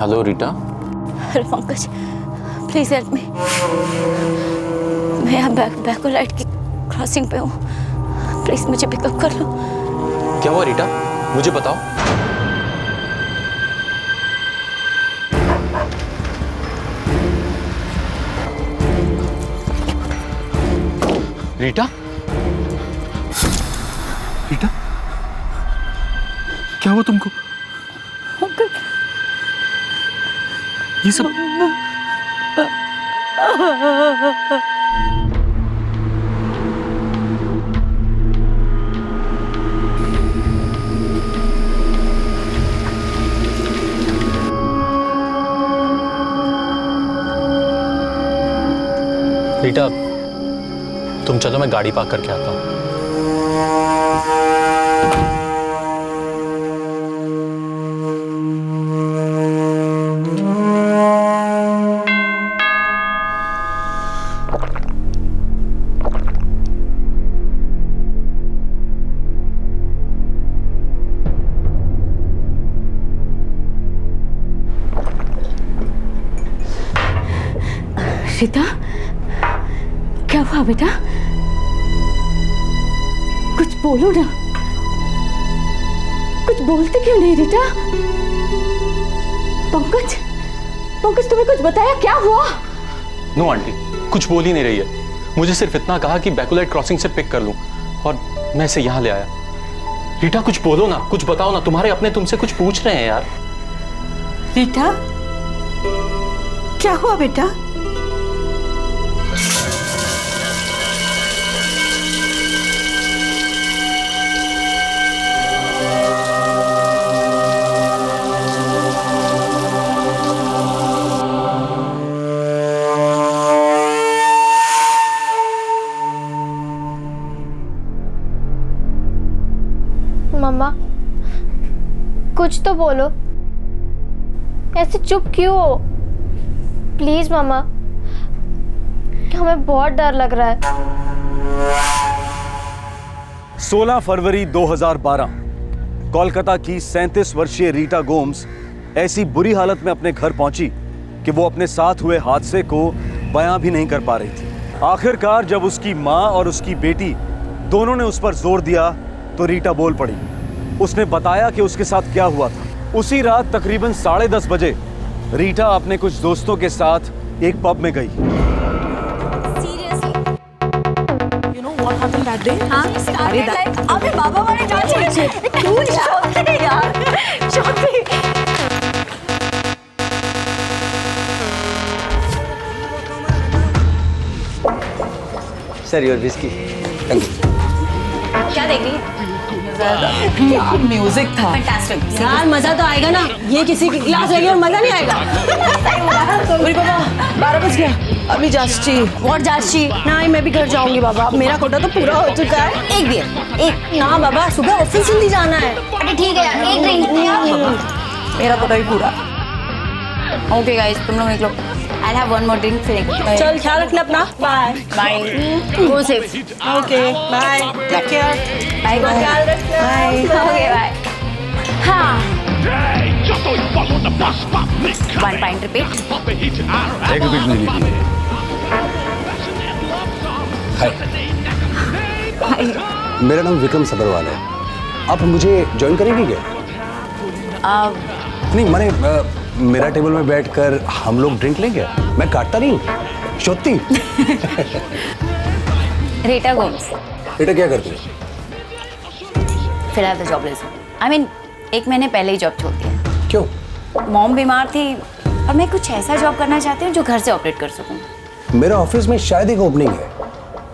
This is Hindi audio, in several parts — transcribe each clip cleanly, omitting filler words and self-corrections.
Hello Rita. Hello Pankaj, please help me. मैं यहाँ बैकोलाइट की क्रॉसिंग पे हूँ, प्लीज मुझे पिकअप कर लो। क्या हुआ रीटा, मुझे बताओ। रीटा, रीटा, क्या हुआ तुमको? पंकज, ये सब रीटा, तुम चलो, मैं गाड़ी पार्क करके आता हूँ। रीता, क्या हुआ बेटा? कुछ बोलो ना, कुछ बोलते क्यों नहीं रीटा? पंकज, पंकज तुम्हें कुछ बताया, क्या हुआ? नो आंटी, कुछ बोल ही नहीं रही है। मुझे सिर्फ इतना कहा कि बैकोलाइट क्रॉसिंग से पिक कर लूं और मैं इसे यहां ले आया। रीटा कुछ बोलो ना, कुछ बताओ ना, तुम्हारे अपने तुमसे कुछ पूछ रहे हैं यार। रीटा, क्या हुआ बेटा? मम्मा, कुछ तो बोलो, ऐसे चुप क्यों हो? प्लीज मम्मा, हमें बहुत डर लग रहा है। 16 फरवरी 2012 कोलकाता की 37 वर्षीय रीटा गोम्स ऐसी बुरी हालत में अपने घर पहुंची कि वो अपने साथ हुए हादसे को बयां भी नहीं कर पा रही थी। आखिरकार जब उसकी मां और उसकी बेटी दोनों ने उस पर जोर दिया तो रीटा बोल पड़ी। उसने बताया कि उसके साथ क्या हुआ था। उसी रात तकरीबन 10:30 बजे रीटा अपने कुछ दोस्तों के साथ एक पब में गई। अबे बाबा वाले डांस क्यों नहीं यार? Sir your whisky. Thank you. क्या देख रही है? क्या म्यूजिक था। फैंटास्टिक यार, मजा तो आएगा ना। ये किसी की क्लास रहेगी और मजा नहीं आएगा। मेरे बाबा 12 बज गया, अभी जास्ती। व्हाट जाची? नहीं, मैं भी घर जाऊंगी बाबा, मेरा कोटा तो पूरा हो चुका है। एक बियर, एक। ना बाबा, सुबह ऑफिस जल्दी जाना है। अरे ठीक है यार, एक ड्रिंक। मेरा कोटा भी पूरा। ओके गाइस, तुम लोग निकलो। I'll have one more drink फिर। चल, ख्याल रखना अपना। Bye bye. Go safe। Okay bye, take care. Bye. ख्याल रखना। बाय। Okay bye. हाँ। One pint repeat। एक रिपीट नहीं लीजिए। हाय, मेरा नाम विक्रम सबरवाल है। आप मुझे ज्वाइन करेंगे क्या? नहीं, माने मेरा टेबल में बैठकर हम लोग ड्रिंक लेंगे। मैं काटता नहीं हूँ, शोधती। रीटा गोम्स। बेटा क्या करते हो? फिलहाल तो जॉबलेस हूँ। I mean, 1 महीने पहले ही जॉब छोड़ दिया। क्यों? मॉम बीमार थी और मैं कुछ ऐसा जॉब करना चाहती हूँ जो घर से ऑपरेट कर सकूँ। मेरा ऑफिस में शायद एक ओपनिंग है,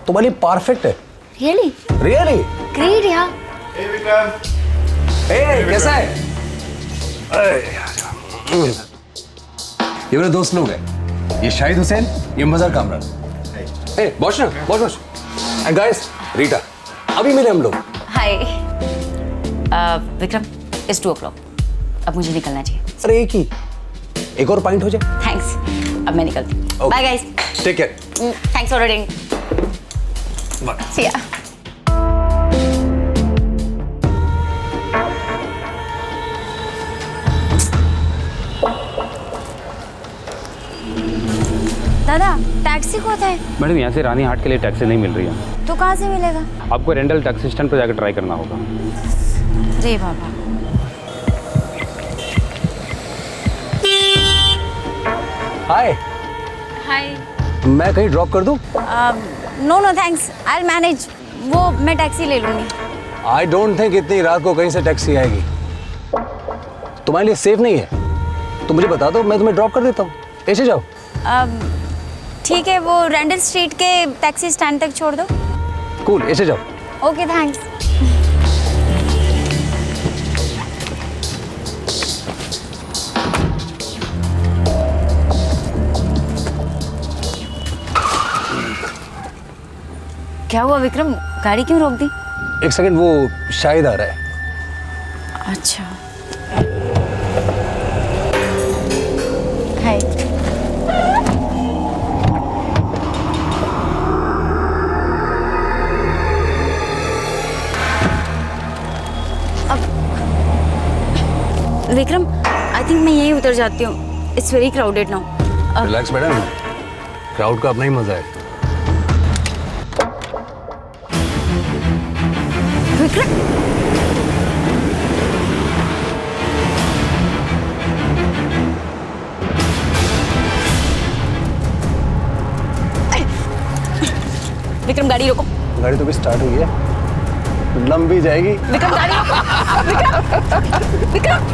तुम्हारे लिए परफेक्ट है। रियली? रियली? ग्रेट यार। कैसा है? ये मेरे दोस्त लोग हैं। ये शाहिद हुसैन, ये मजार कामरान। बॉस ना, बॉस। And guys, Rita. अभी मिले हम लोग। हाय। Vikram, it's 2 o'clock। अब मुझे निकलना चाहिए। अरे एक और पॉइंट हो जाए। थैंक्स, अब मैं निकलती हूँ। Bye guys. Take care. Thanks for reading. See ya. दादा टैक्सी को है मैडम यहाँ से रानी हाट के लिए टैक्सी नहीं मिल रही है, तो कहाँ से मिलेगा? आपको रेंटल टैक्सी स्टैंड पर जाकर ट्राई करना होगा। रे बाबा। हाय, हाय। मैं कहीं ड्रॉप कर दूं? No no thanks, I will manage. वो मैं टैक्सी ले लूंगी। आई डोंट थिंक इतनी रात को कहीं से टैक्सी आएगी। तुम्हारे लिए सेफ नहीं है तो मुझे बता दो, मैं तुम्हें ड्रॉप कर देता हूँ। ऐसे जाओ। ठीक है, वो रैंडल स्ट्रीट के टैक्सी स्टैंड तक छोड़ दो। कूल, ऐसे जाओ। Okay thanks. क्या हुआ विक्रम, गाड़ी क्यों रोक दी? एक सेकंड, वो शायद आ रहा है। अच्छा। हाय। विक्रम, आई थिंक मैं यहीं उतर जाती हूँ। It's very crowded now. Relax madam, crowd का अपना ही मजा है। विक्रम, विक्रम गाड़ी रोको। गाड़ी तो भी स्टार्ट हुई है, लंबी जाएगी। विक्रम गाड़ी रोको। विक्रम, विक्रम।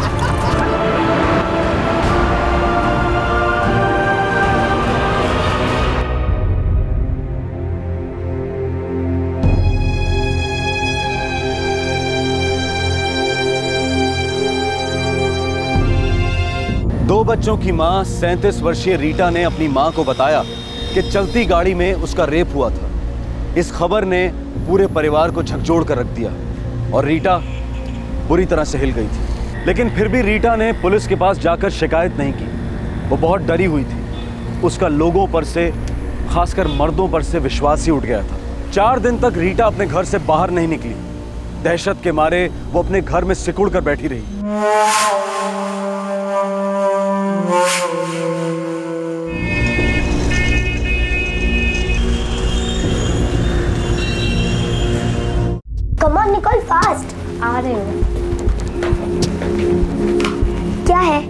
दो बच्चों की मां 37 वर्षीय रीटा ने अपनी मां को बताया कि चलती गाड़ी में उसका रेप हुआ था। इस खबर ने पूरे परिवार को झकझोर कर रख दिया और रीटा बुरी तरह से हिल गई थी। लेकिन फिर भी रीटा ने पुलिस के पास जाकर शिकायत नहीं की। वो बहुत डरी हुई थी। उसका लोगों पर से, खासकर मर्दों पर से विश्वास ही उठ गया था। 4 दिन तक रीटा अपने घर से बाहर नहीं निकली। दहशत के मारे वो अपने घर में सिकुड़ कर बैठी रही। कम ऑन निकल, फास्ट। आ रहे हो? क्या है?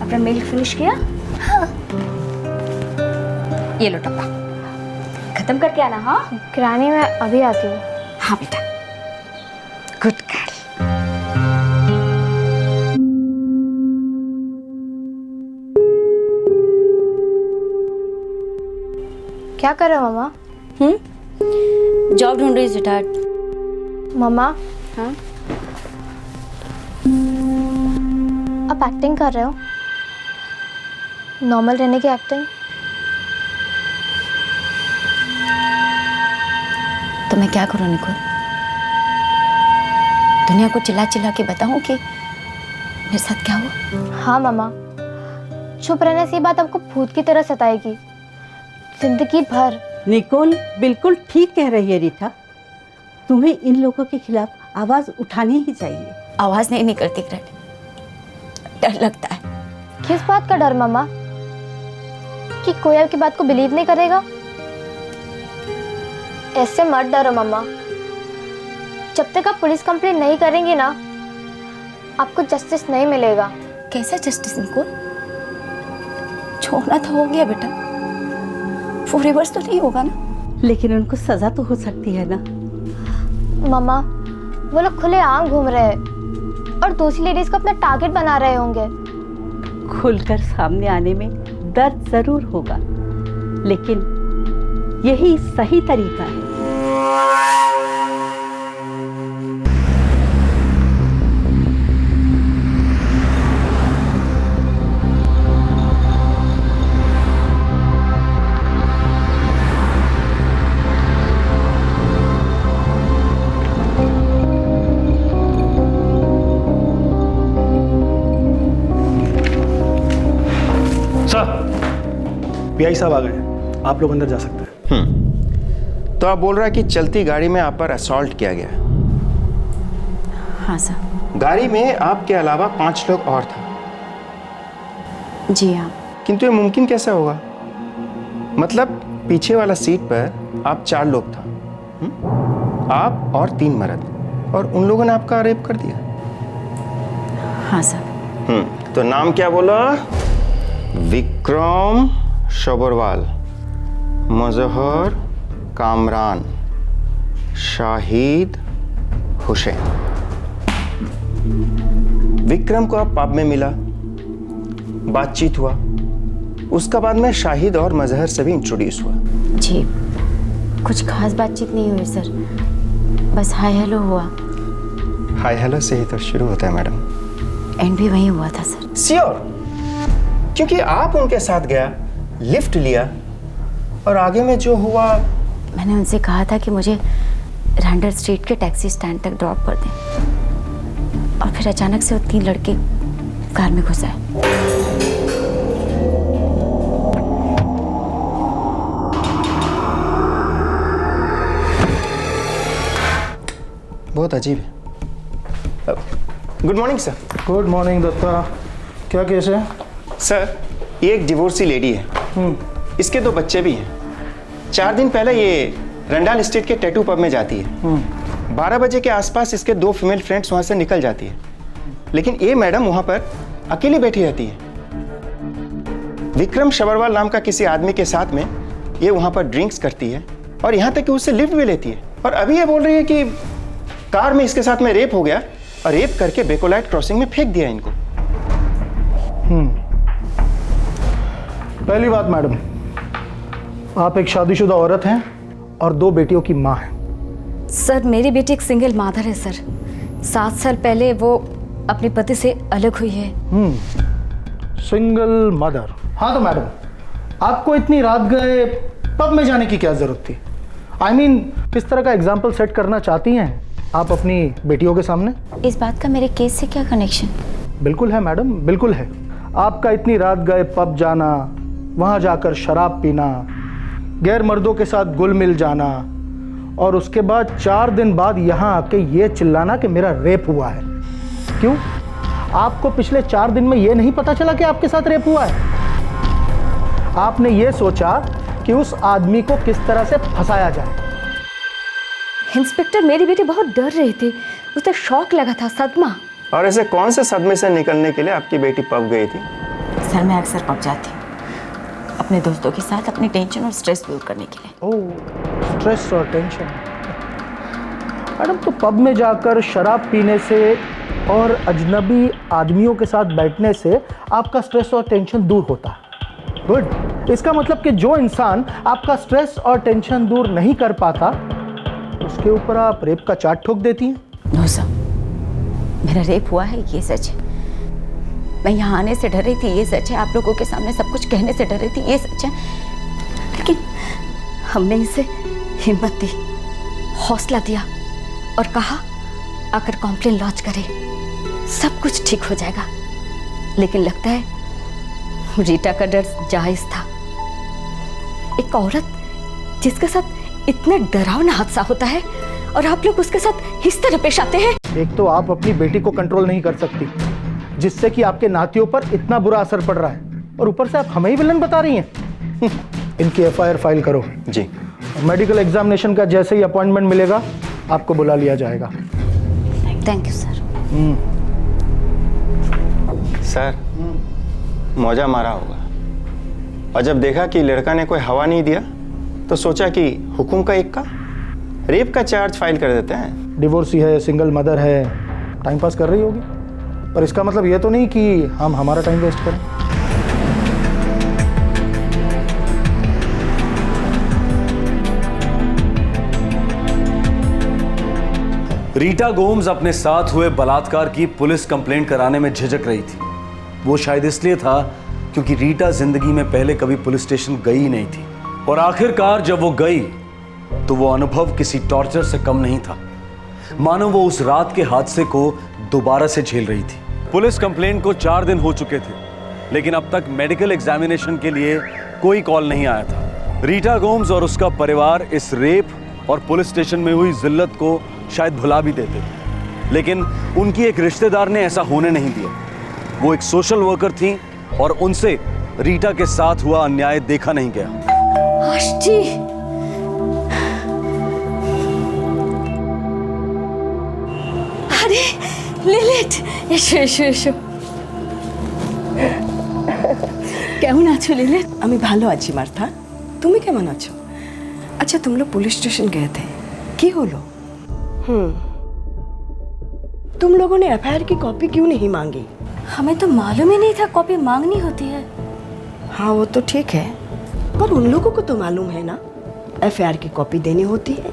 अपना मिल्क फिनिश किया? हाँ। ये लो टप्पा, खत्म करके आना। हाँ ग्रानी, मैं अभी आती हूँ। हाँ बेटा, गुड गर्ल। क्या कर रहे हो मामा? जॉब ढूंढ रही स्वीटहार्ट। मामा, हाँ आप एक्टिंग कर रहे हो? नॉर्मल रहने की एक्टिंग। तो मैं क्या करूँ निकोल? दुनिया को चिल्ला चिल्ला के बताऊं कि मेरे साथ क्या हुआ? हाँ मामा, चुप रहने से ये बात आपको भूत की तरह सताएगी जिंदगी भर। निकोल बिल्कुल ठीक कह रही है रीटा, तुम्हें इन लोगों के खिलाफ आवाज उठानी ही चाहिए। आवाज नहीं निकलती ग्रैंड, डर लगता है। किस बात का डर मामा? कि कोई आपकी बात को बिलीव नहीं करेगा? ऐसे मत डरो मामा। जब तक आप पुलिस कंप्लेंट नहीं करेंगी ना, आपको जस्टिस नहीं मिलेगा। कैसा जस्टिस निकोल? छोड़ना तो हो गया बेटा, वो रिवर्स तो नहीं होगा ना? लेकिन उनको सजा तो हो सकती है ना। मामा, वो लोग खुले आम घूम रहे हैं और दूसरी लेडीज को अपना टारगेट बना रहे होंगे। खुलकर सामने आने में दर्द जरूर होगा, लेकिन यही सही तरीका है। पीआई साहब आ गए, आप लोग अंदर जा सकते हैं। तो आप बोल रहा है कि चलती गाड़ी में आप पर असॉल्ट किया गया? हाँ सर। गाड़ी में आपके अलावा 5 लोग और था? जी हाँ। किंतु ये मुमकिन कैसे होगा? मतलब पीछे वाला सीट पर आप 4 लोग था, आप और 3 मर्द, और उन लोगों ने आपका रेप कर दिया। हाँ सर। तो नाम क्या बोला? विक्रम सबरवाल, मजहर कामरान, शाहिद हुसैन। विक्रम को आप पब में मिला, बातचीत हुआ, उसका बाद में शाहिद और मजहर से भी इंट्रोड्यूस हुआ। जी, कुछ खास बातचीत नहीं हुई सर, बस हाय हेलो हुआ। हाय हेलो से ही तो शुरू होता है मैडम। एंड भी वही हुआ था सर। श्योर, क्योंकि आप उनके साथ गया, लिफ्ट लिया, और आगे में जो हुआ। मैंने उनसे कहा था कि मुझे रैंडल स्ट्रीट के टैक्सी स्टैंड तक ड्रॉप कर दें, और फिर अचानक से वो 3 लड़के कार में घुस आए। बहुत अजीब है। Good morning sir. Good morning Datta, क्या केस है? सर, ये एक डिवोर्सी लेडी है, इसके 2 बच्चे भी हैं। 4 दिन पहले ये रंडाल स्ट्रीट के टैटू पब में जाती है। 12 बजे के आसपास इसके 2 फीमेल फ्रेंड्स वहाँ से निकल जाती है, लेकिन ये मैडम वहाँ पर अकेली बैठी रहती है। विक्रम सबरवाल नाम का किसी आदमी के साथ में ये वहाँ पर ड्रिंक्स करती है, और यहाँ तक कि उससे लिफ्ट भी लेती है। और अभी ये बोल रही है कि कार में इसके साथ में रेप हो गया, और रेप करके बेकोलाइट क्रॉसिंग में फेंक दिया इनको। पहली बात मैडम, आप एक शादीशुदा औरत हैं और 2 बेटियों की माँ हैं। सर, मेरी बेटी एक सिंगल मादर है सर। 7 साल पहले वो अपने पति से अलग हुई है। Single mother. हाँ तो मैडम, आपको इतनी रात गए पब में जाने की क्या जरूरत थी? I mean, किस तरह का एग्जाम्पल सेट करना चाहती हैं आप अपनी बेटियों के सामने? इस बात का मेरे केस से क्या कनेक्शन? बिल्कुल है मैडम, बिल्कुल है। आपका इतनी रात गए पब जाना, वहाँ जाकर शराब पीना, गैर मर्दों के साथ घुल मिल जाना, और उसके बाद 4 दिन बाद यहाँ आके ये चिल्लाना कि मेरा रेप हुआ है। क्यों? आपको पिछले 4 दिन में ये नहीं पता चला कि आपके साथ रेप हुआ है? आपने ये सोचा कि उस आदमी को किस तरह से फंसाया जाए। इंस्पेक्टर, मेरी बेटी बहुत डर रही थी, उसे शॉक लगा था, सदमा। और ऐसे कौन से सदमे से निकलने के लिए आपकी बेटी पब गई थी? सर, मैं अक्सर पब जाती हूँ अपने दोस्तों के साथ अपनी टेंशन और स्ट्रेस दूर करने के लिए। ओह, स्ट्रेस और टेंशन। मैडम, तो पब में जाकर शराब पीने से और अजनबी आदमियों के साथ बैठने से आपका स्ट्रेस और टेंशन दूर होता है। गुड। इसका मतलब कि जो इंसान आपका स्ट्रेस और टेंशन दूर नहीं कर पाता, उसके ऊपर आप रेप का चार्ज ठोक देती हैं। नो सर, मेरा रेप हुआ है, ये सच है। मैं यहाँ आने से डर रही थी, ये सच है। आप लोगों के सामने सब कुछ कहने से डर रही थी, ये सच है। लेकिन हमने इसे हिम्मत दी, हौसला दिया, और कहा आकर कॉम्प्लेन लॉन्च करे, सब कुछ ठीक हो जाएगा। लेकिन लगता है रीटा का डर जायज था। एक औरत जिसके साथ इतना डरावना हादसा होता है, और आप लोग उसके साथ इस तरह पेश आते हैं। एक तो आप अपनी बेटी को कंट्रोल नहीं कर सकती, जिससे कि आपके नातियों पर इतना बुरा असर पड़ रहा है, और ऊपर से आप हमें ही विलन बता रही हैं। इनकी FIR फाइल करो। जी। मेडिकल एग्जामिनेशन का जैसे ही अपॉइंटमेंट मिलेगा, आपको बुला लिया जाएगा। Thank you sir. सर, मौजा मारा होगा, और जब देखा कि लड़का ने कोई हवा नहीं दिया, तो सोचा कि हुकुम का एक का रेप का चार्ज फाइल कर देते हैं। डिवोर्सी है, सिंगल मदर है, टाइम पास कर रही होगी, पर इसका मतलब ये तो नहीं कि हम हमारा टाइम वेस्ट करें। रीटा गोम्स अपने साथ हुए बलात्कार की पुलिस कंप्लेंट कराने में झिझक रही थी। वो शायद इसलिए था क्योंकि रीटा जिंदगी में पहले कभी पुलिस स्टेशन गई ही नहीं थी, और आखिरकार जब वो गई तो वो अनुभव किसी टॉर्चर से कम नहीं था, मानो वो उस रात के हादसे को दोबारा से झेल रही थी। पुलिस कंप्लेंट को 4 दिन हो चुके थे, लेकिन अब तक मेडिकल एग्जामिनेशन के लिए कोई कॉल नहीं आया था। रीटा गोम्स और उसका परिवार इस रेप और पुलिस स्टेशन में हुई जिल्लत को शायद भुला भी देते, लेकिन उनकी एक रिश्तेदार ने ऐसा होने नहीं दिया। वो एक सोशल वर्कर थी और उनसे रीटा के साथ हुआ अन्याय देखा नहीं गया। आशी अरे লিলিট এসো এসো এসো কেমন আছো লিলিট? আমি ভালো আছি মার্থা, তুমি কেমন আছো? अच्छा तुम लोग पुलिस स्टेशन गए थे, की होलो? तुम लोगों ने एफआईआर की कॉपी क्यों नहीं मांगी? हमें तो मालूम ही नहीं था कॉपी मांगनी होती है। हाँ वो तो ठीक है, पर उन लोगों को तो मालूम है ना एफआईआर की कॉपी देनी होती है।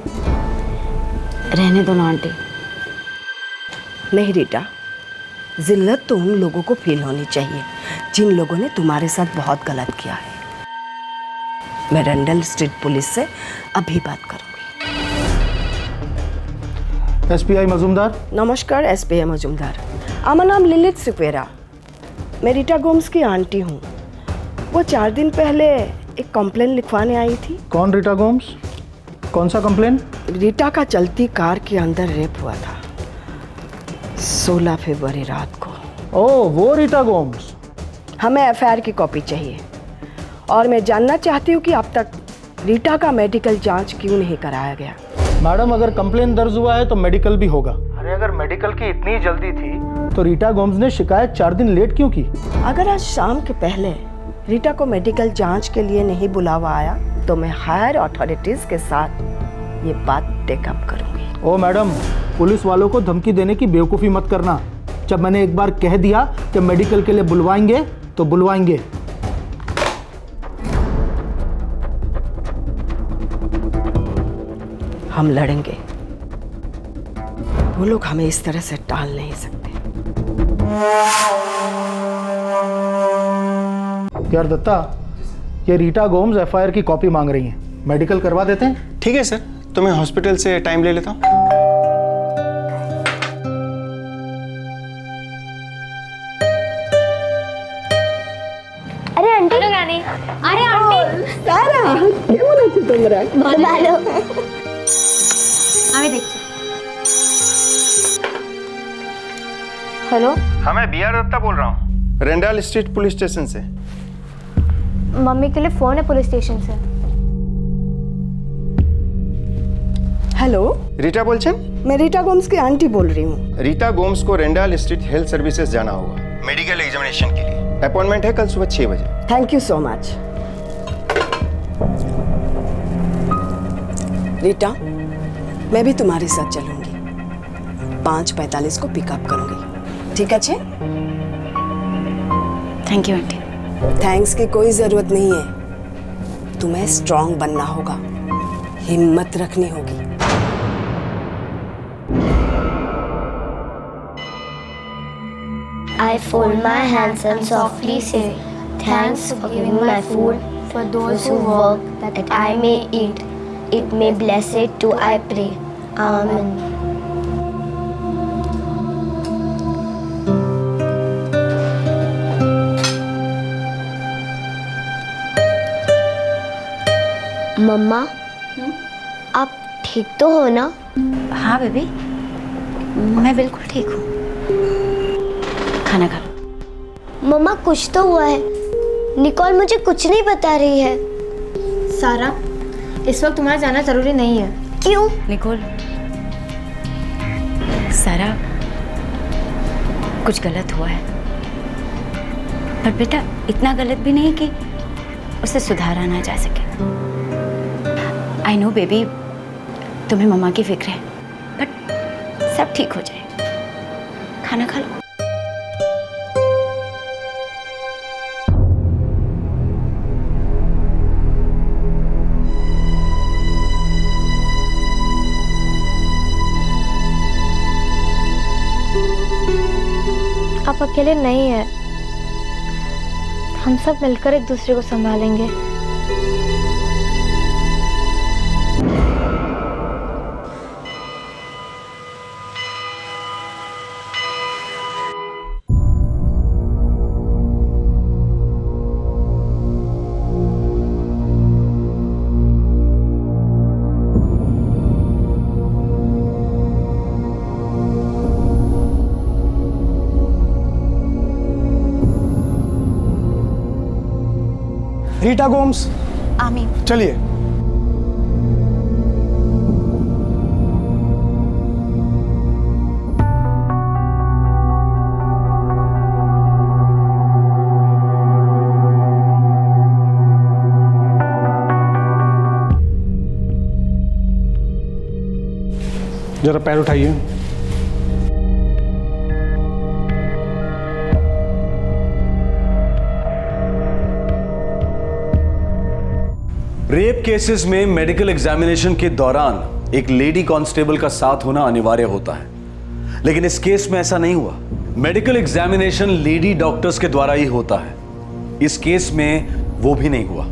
रहने दो ना आंटी। नहीं रीटा, जिल्लत तो उन लोगों को फील होनी चाहिए जिन लोगों ने तुम्हारे साथ बहुत गलत किया है। मैं रेंडल स्ट्रीट पुलिस से अभी बात करूंगी। एसपीआई मजूमदार। नमस्कार एसपीआई मजूमदार, आमा नाम लिलित सिक्वेरा, मैं रीटा गोम्स की आंटी हूँ। वो 4 दिन पहले एक कंप्लेन लिखवाने आई थी। कौन रीटा गोम्स? कौन सा कंप्लेन? रीटा का चलती कार के अंदर रेप हुआ था 16 फरवरी रात को। ओह वो रीटा गोम्स। हमें एफआईआर की कॉपी चाहिए और मैं जानना चाहती हूँ कि अब तक रीटा का मेडिकल जांच क्यों नहीं कराया गया। मैडम अगर कंप्लेन दर्ज हुआ है तो मेडिकल भी होगा। अरे अगर मेडिकल की इतनी जल्दी थी तो रीटा गोम्स ने शिकायत 4 दिन लेट क्यों की? अगर आज शाम के पहले रीटा को मेडिकल जांच के लिए नहीं बुलावा आया तो मैं हायर अथॉरिटीज के साथ ये बात टेकअप करूंगी। ओ मैडम, पुलिस वालों को धमकी देने की बेवकूफ़ी मत करना। जब मैंने एक बार कह दिया कि मेडिकल के लिए बुलवाएंगे तो बुलवाएंगे। हम लड़ेंगे, वो लोग हमें इस तरह से टाल नहीं सकते। यार दत्ता, ये रीटा गोम्स एफआईआर की कॉपी मांग रही हैं, मेडिकल करवा देते हैं? ठीक है सर, तो मैं हॉस्पिटल से टाइम ले लेता हूँ। अरे आंटी, अरे आंटी, सारा কেমন আছো তোমরা? ভালো। আমি দেখছি। हेलो, हाँ मैं बी आर दत्ता बोल रहा हूँ, रेंडाल स्ट्रीट पुलिस स्टेशन से। मम्मी के लिए फोन है पुलिस स्टेशन से। हेलो, रीटा बोलছেন? मैं रीटा गोम्स की आंटी बोल रही हूँ। रीटा गोम्स को रेंडाल स्ट्रीट हेल्थ सर्विसेज जाना होगा मेडिकल एग्जामिनेशन के लिए। अपॉइंटमेंट है कल सुबह 6 बजे। Thank you so much. Rita, मैं भी तुम्हारे साथ चलूंगी, 5:45 को पिकअप करूंगी, ठीक है? Thank you aunty. थैंक्स की कोई जरूरत नहीं है, तुम्हें स्ट्रांग बनना होगा, हिम्मत रखनी होगी। I fold my hands and softly say, thanks for giving my food for those who work that I may eat. It may bless it too, I pray. Amen. मम्मा, आप ठीक तो हो ना? हाँ बेबी, मैं बिल्कुल ठीक हूँ। खाना खा लो। मम्मा कुछ तो हुआ है, निकोल मुझे कुछ नहीं बता रही है। सारा, इस वक्त तुम्हारा जाना जरूरी नहीं है। क्यों? निकोल, सारा कुछ गलत हुआ है, पर बेटा इतना गलत भी नहीं कि उसे सुधारा ना जा सके। आई नो बेबी, तुम्हें मम्मा की फिक्र है, बट सब ठीक हो जाएगा। खाना खा लो। आप अकेले नहीं हैं, हम सब मिलकर एक दूसरे को संभालेंगे। रीटा गोम्स, आमीन। चलिए। जरा पैर उठाइए। रेप केसेस में मेडिकल एग्जामिनेशन के दौरान एक लेडी कांस्टेबल का साथ होना अनिवार्य होता है, लेकिन इस केस में ऐसा नहीं हुआ। मेडिकल एग्जामिनेशन लेडी डॉक्टर्स के द्वारा ही होता है। इस केस में वो भी नहीं हुआ।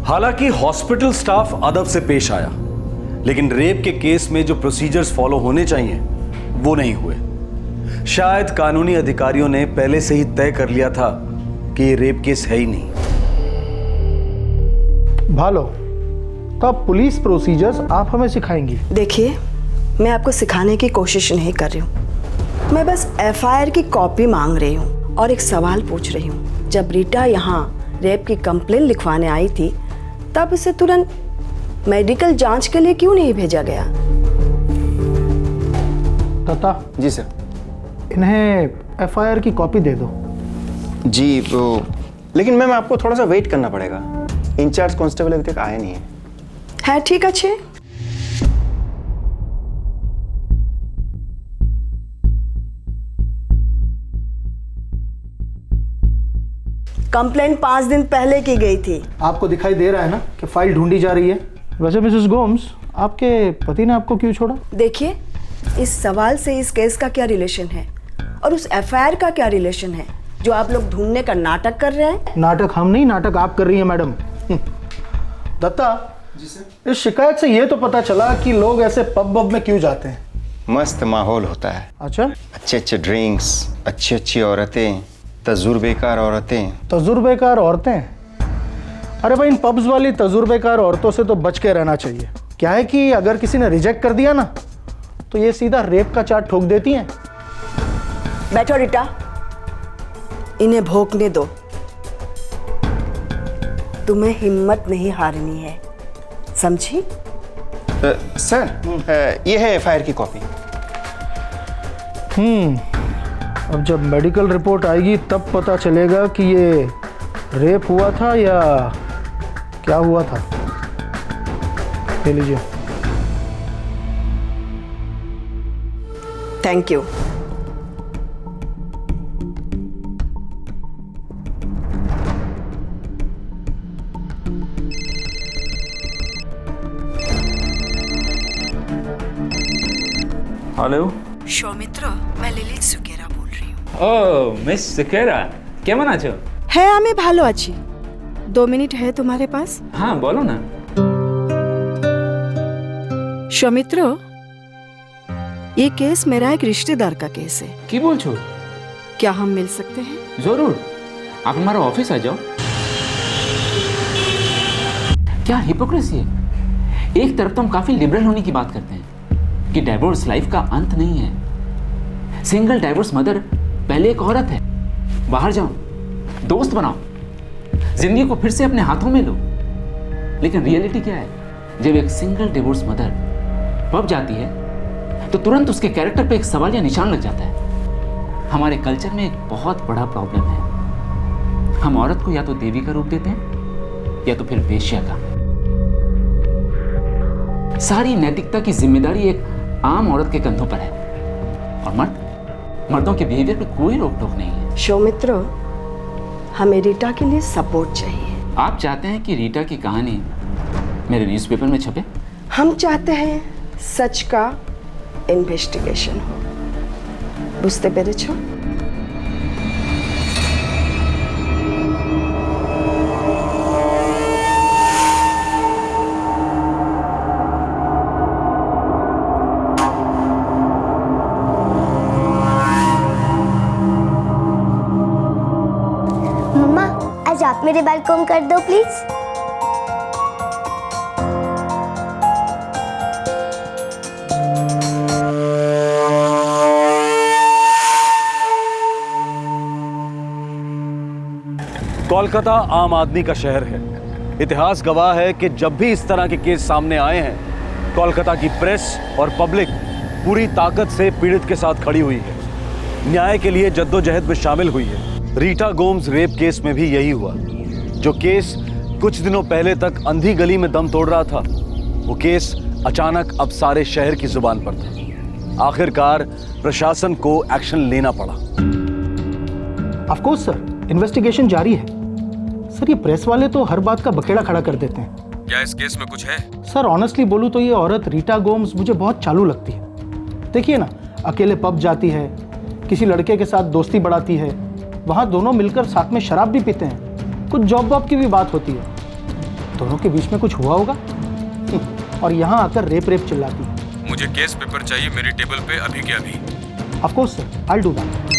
हालांकि हॉस्पिटल स्टाफ अदब से पेश आया, लेकिन रेप के केस में जो प्रोसीजर्स फॉलो होने चाहिए वो नहीं हुए। शायद कानूनी अधिकारियों ने पहले से ही तय कर लिया था कि ये रेप केस है ही नहीं। भालो, तो अब पुलिस प्रोसीजर्स आप हमें सिखाएंगी? देखिए, मैं आपको सिखाने की कोशिश नहीं कर रही हूँ। मैं बस एफआईआर की कॉपी मांग रही हूँ और एक सवाल पूछ रही हूँ। जब रीटा यहाँ रेप की कंप्लेन लिखवाने आई थी, तब उसे तुरंत मेडिकल जांच के लिए क्यों नहीं भेजा गया? तथा जी सर। इन्हें एफआईआर की कॉपी दे दो। जी वो, लेकिन मैम आपको थोड़ा सा वेट करना पड़ेगा। इंचार्ज कांस्टेबल अभी तक आया नहीं है। ठीक अच्छे। कंप्लेंट 5 दिन पहले की गई थी। आपको दिखाई दे रहा है ना कि फाइल ढूंढी जा रही है। वैसे मिसेस गोम्स, आपके पति ने आपको क्यों छोड़ा? देखिए, इस सवाल से इस केस का क्या रिलेशन है और उस एफआईआर का क्या रिलेशन है जो आप लोग ढूंढने का नाटक कर रहे हैं? नाटक हम नहीं, नाटक आप कर रही हैं मैडम। दत्ता जी सर, इस शिकायत से ये तो पता चला कि लोग ऐसे पब में क्यों जाते हैं। मस्त माहौल होता है। अच्छा, अच्छे अच्छे ड्रिंक्स, अच्छी अच्छी औरतें, तजुर्बेकार औरतें। तजुर्बेकार औरतें? अरे भाई, इन पब्स वाली तजुर्बेकार औरतों से तो बच के रहना चाहिए। क्या है कि अगर किसी ने रिजेक्ट कर दिया ना, तो ये सीधा रेप का चार्ज ठोक देती हैं। बैठो रीटा, इन्हें भोंकने दो। तुम्हें हिम्मत नहीं हारनी है, समझी? सर, ये है एफआईआर की कॉपी। अब जब मेडिकल रिपोर्ट आएगी तब पता चलेगा कि ये रेप हुआ था या क्या हुआ था। ले लीजिए। Thank you. हेलो। सौमित्र, मैं लिलित सुकेरा बोल रही हूँ। ओ मिस सुकेरा, केमन आछो? है আমি ভালো আছি। 2 मिनट है तुम्हारे पास? हाँ बोलो ना। सौमित्र, ये केस मेरा एक रिश्तेदार का केस है। की बोल छो? क्या हम मिल सकते हैं? जरूर, आप हमारा ऑफिस आ जाओ। क्या हिपोक्रेसी है। एक तरफ तो हम काफी लिबरल होने की बात करते हैं कि डाइवोर्स लाइफ का अंत नहीं है। सिंगल डाइवोर्स मदर पहले एक औरत है। बाहर जाओ, दोस्त बनाओ, जिंदगी को फिर से अपने हाथों में लो। लेकिन रियलिटी क्या है? जब एक सिंगल डिवोर्स मदर पब जाती है तो तुरंत उसके कैरेक्टर पे एक सवाल या निशान लग जाता है। हमारे कल्चर में एक बहुत बड़ा प्रॉब्लम है। हम औरत को या तो देवी का रूप देते हैं या तो फिर वेश्या का। सारी नैतिकता की जिम्मेदारी एक आम औरत के कंधों पर है और मर्दों के बिहेवियर पे कोई रोक टोक नहीं है। सौमित्र, हमें रीटा के लिए सपोर्ट चाहिए। आप चाहते हैं कि रीटा की कहानी मेरे न्यूज़पेपर में छपे? हम चाहते हैं सच का इन्वेस्टिगेशन हो। बुझते पेरेछो? मम्मा, आज आप मेरे बाल कॉम कर दो प्लीज। कोलकाता आम आदमी का शहर है। इतिहास गवाह है कि जब भी इस तरह के केस सामने आए हैं, कोलकाता की प्रेस और पब्लिक पूरी ताकत से पीड़ित के साथ खड़ी हुई है, न्याय के लिए जद्दोजहद में शामिल हुई है। रीटा गोम्स रेप केस में भी यही हुआ। जो केस कुछ दिनों पहले तक अंधी गली में दम तोड़ रहा था, वो केस अचानक अब सारे शहर की जुबान पर था। आखिरकार प्रशासन को एक्शन लेना पड़ा। ऑफ कोर्स सर, इन्वेस्टिगेशन जारी है। सर, ये प्रेस वाले तो हर बात का बखेड़ा खड़ा कर देते हैं। क्या इस केस में कुछ है? सर, ऑनेस्टली बोलूं तो ये औरत रीटा गोम्स मुझे बहुत चालू लगती है। देखिए ना, अकेले पब जाती है, किसी लड़के के साथ दोस्ती बढ़ाती है, वहाँ दोनों मिलकर साथ में शराब भी पीते हैं, कुछ जॉब वॉब की भी बात होती है। दोनों के बीच में कुछ हुआ होगा और यहाँ आकर रेप रेप चिल्लाती है। मुझे केस पेपर चाहिए मेरे टेबल पे अभी के अभी। Of course sir, I will do that.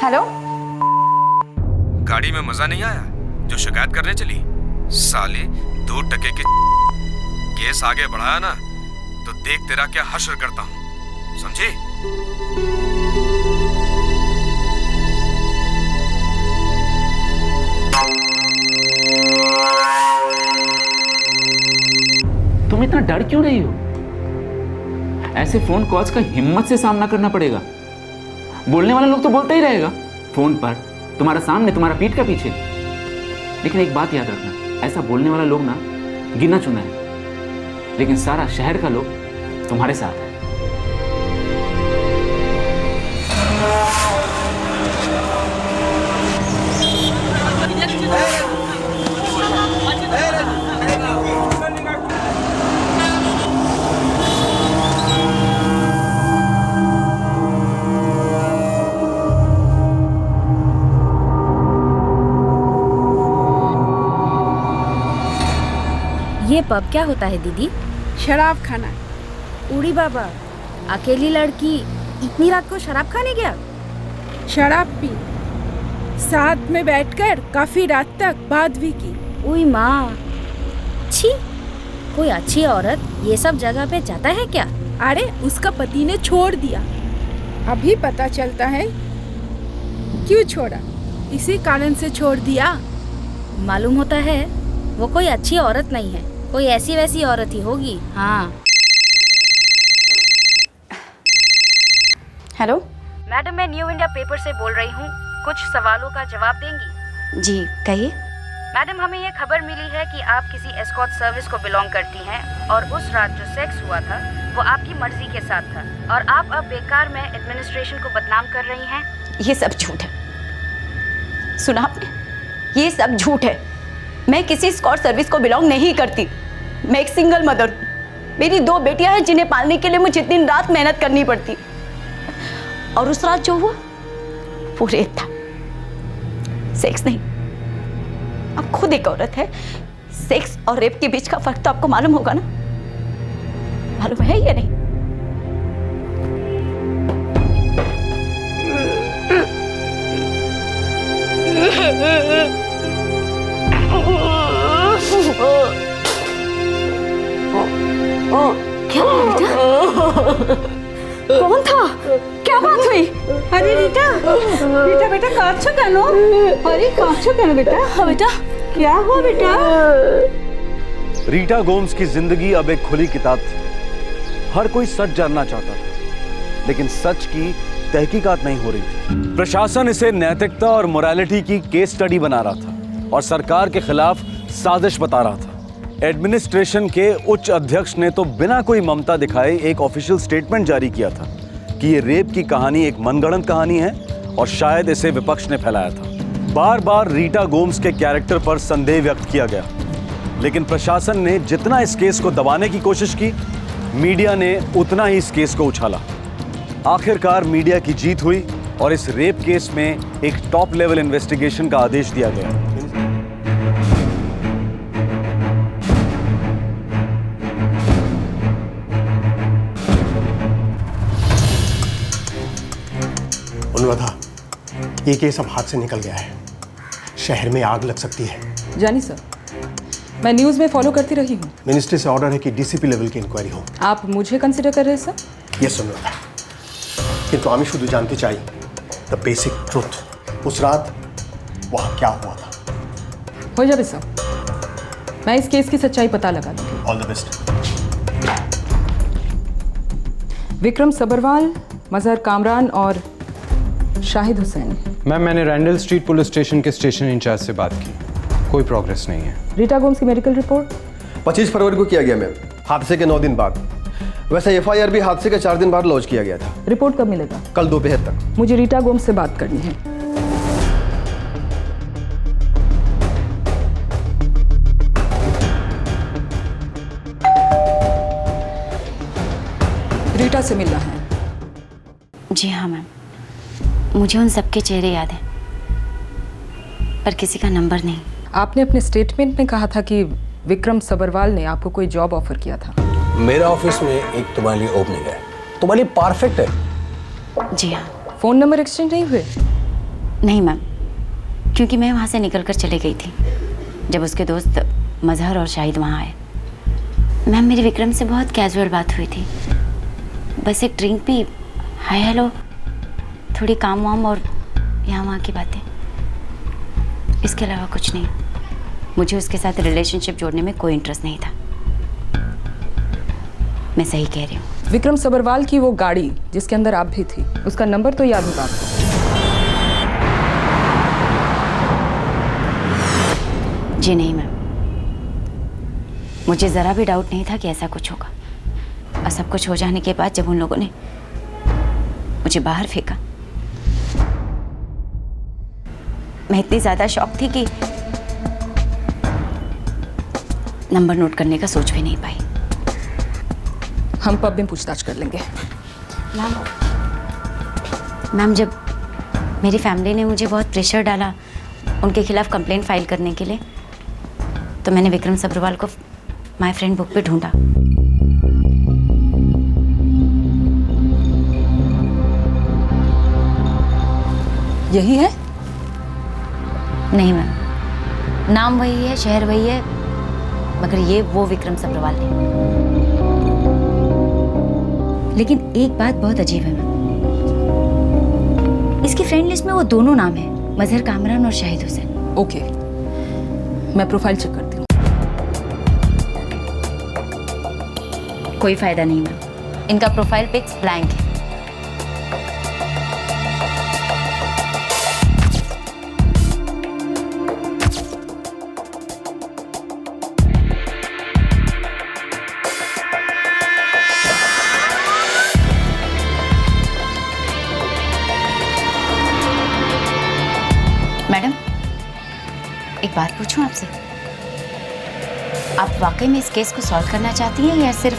Hello, गाड़ी में मजा नहीं आया जो शिकायत करने चली? साले 2 टके के केस आगे बढ़ाया ना तो देख तेरा क्या हश्र करता हूं, समझे? तुम इतना डर क्यों रही हो? ऐसे फोन कॉल्स का हिम्मत से सामना करना पड़ेगा। बोलने वाले लोग तो बोलते ही रहेगा फोन पर, तुम्हारा सामने, तुम्हारा पीठ का पीछे। लेकिन एक बात याद रखना, ऐसा बोलने वाला लोग ना गिना चुना है, लेकिन सारा शहर का लोग तुम्हारे साथ है। ये पब क्या होता है दीदी? शराब खाना। उड़ी बाबा, अकेली लड़की इतनी रात को शराब खाने गया? शराब पी, साथ में बैठकर काफी रात तक बात भी की। उई माँ, छी, कोई अच्छी औरत ये सब जगह पे जाता है क्या? अरे उसका पति ने छोड़ दिया, अभी पता चलता है क्यों छोड़ा। इसी कारण से छोड़ दिया। मालूम होता है वो कोई अच्छी औरत नहीं है, कोई ऐसी वैसी औरत ही होगी। हाँ। हेलो मैडम, मैं न्यू इंडिया पेपर से बोल रही हूँ, कुछ सवालों का जवाब देंगी? जी कहिए। मैडम, हमें ये खबर मिली है कि आप किसी एस्कॉर्ट सर्विस को बिलोंग करती हैं और उस रात जो सेक्स हुआ था वो आपकी मर्जी के साथ था और आप अब बेकार में एडमिनिस्ट्रेशन को बदनाम कर रही हैं। ये सब झूठ है। सुना आपने? ये सब झूठ है। मैं किसी एस्कॉर्ट सर्विस को बिलोंग नहीं करती। मैं एक सिंगल मदर हूँ। मेरी 2 बेटियां हैं जिन्हें पालने के लिए मुझे दिन रात मेहनत करनी पड़ती। और उस रात जो हुआ वो रेप था, सेक्स नहीं। आप खुद एक औरत है, सेक्स और रेप के बीच का फर्क तो आपको मालूम होगा ना? मालूम है या नहीं? क्या कौन था? क्या बात हुई? अरे रीटा, रीटा बेटा काछो कहनो? अरे काछो कहनो बेटा? हाँ बेटा। क्या हुआ बेटा? रीटा गोम्स की जिंदगी अब एक खुली किताब थी। हर कोई सच जानना चाहता था, लेकिन सच की तहकीकात नहीं हो रही थी। प्रशासन इसे नैतिकता और मोरालिटी की केस स्टडी बना रहा था और सरकार के खिलाफ साजिश बता रहा था। एडमिनिस्ट्रेशन के उच्च अध्यक्ष ने तो बिना कोई ममता दिखाए एक ऑफिशियल स्टेटमेंट जारी किया था कि ये रेप की कहानी एक मनगढ़ंत कहानी है और शायद इसे विपक्ष ने फैलाया था। बार बार रीटा गोम्स के कैरेक्टर पर संदेह व्यक्त किया गया, लेकिन प्रशासन ने जितना इस केस को दबाने की कोशिश की, मीडिया ने उतना ही इस केस को उछाला। आखिरकार मीडिया की जीत हुई और इस रेप केस में एक टॉप लेवल इन्वेस्टिगेशन का आदेश दिया गया। अनुराधा, ये केस अब हाथ से निकल गया है। शहर में आग लग सकती है। जानी सर, मैं न्यूज़ में फॉलो करती रही हूँ। मिनिस्ट्री से ऑर्डर है कि डीसीपी लेवल की इंक्वायरी हो। आप मुझे कंसिडर कर रहे हैं सर? यस अनुराधा, কিন্তু আমি শুধু জানতে চাই द बेसिक ट्रुथ। उस रात वहाँ क्या हुआ था। हो जाए सब, मैं इस केस की सच्चाई पता लगा दूंगी। All the best. Vikram Sabharwal, Mazhar Kamran और शाहिद हुसैन। मैम, मैंने रैंडल स्ट्रीट पुलिस स्टेशन के स्टेशन इंचार्ज से बात की, कोई प्रोग्रेस नहीं है। रीटा गोम्स की मेडिकल रिपोर्ट 25 फरवरी को किया गया मैम, हादसे के 9 दिन बाद। वैसे एफआईआर भी हादसे के 4 दिन बाद लॉन्च किया गया था। रिपोर्ट कब मिलेगा? कल दोपहर तक। मुझे रीटा गोम्स से बात करनी है। रीटा से मिलना है। जी हाँ मैम, मुझे उन सबके चेहरे याद हैं, पर किसी का नंबर नहीं। आपने अपने स्टेटमेंट में कहा था कि विक्रम सबरवाल ने आपको कोई जॉब ऑफर किया था। मेरा ऑफिस में एक तुम्हारे लिए ओपनिंग है, तुम्हारे लिए परफेक्ट है। जी हाँ। फोन नंबर एक्सचेंज नहीं हुए? नहीं मैम, क्योंकि मैं वहाँ से निकल कर चली गई थी जब उसके दोस्त मजहर और शाहिद वहाँ आए। मैम, मेरी विक्रम से बहुत कैजुअल बात हुई थी, बस एक ड्रिंक पी, हाय हेलो, थोड़ी काम वाम और यहाँ वहाँ की बातें, इसके अलावा कुछ नहीं। मुझे उसके साथ रिलेशनशिप जोड़ने में कोई इंटरेस्ट नहीं था। मैं सही कह रही हूँ। विक्रम सबरवाल की वो गाड़ी जिसके अंदर आप भी थी, उसका नंबर तो याद होगा आपको? जी नहीं मैम, मुझे ज़रा भी डाउट नहीं था कि ऐसा कुछ होगा। और सब कुछ हो जाने के बाद जब उन लोगों ने मुझे बाहर फेंका, मैं इतनी ज़्यादा शॉक थी कि नंबर नोट करने का सोच भी नहीं पाई। हम पब में पूछताछ कर लेंगे। मैम, जब मेरी फैमिली ने मुझे बहुत प्रेशर डाला उनके खिलाफ कंप्लेंट फाइल करने के लिए, तो मैंने विक्रम सबरवाल को माय फ्रेंड बुक पे ढूंढा। यही है? नहीं मैम, नाम वही है, शहर वही है, मगर ये वो विक्रम सबरवाल नहीं। लेकिन एक बात बहुत अजीब है मैम, इसकी फ्रेंड लिस्ट में वो दोनों नाम है, मजहर कामरान और शाहिद हुसैन। ओके, मैं प्रोफाइल चेक करती हूँ। कोई फायदा नहीं मैम, इनका प्रोफाइल पिक्स ब्लैंक है। मैडम, एक बात पूछूं आपसे, आप वाकई में इस केस को सॉल्व करना चाहती हैं या सिर्फ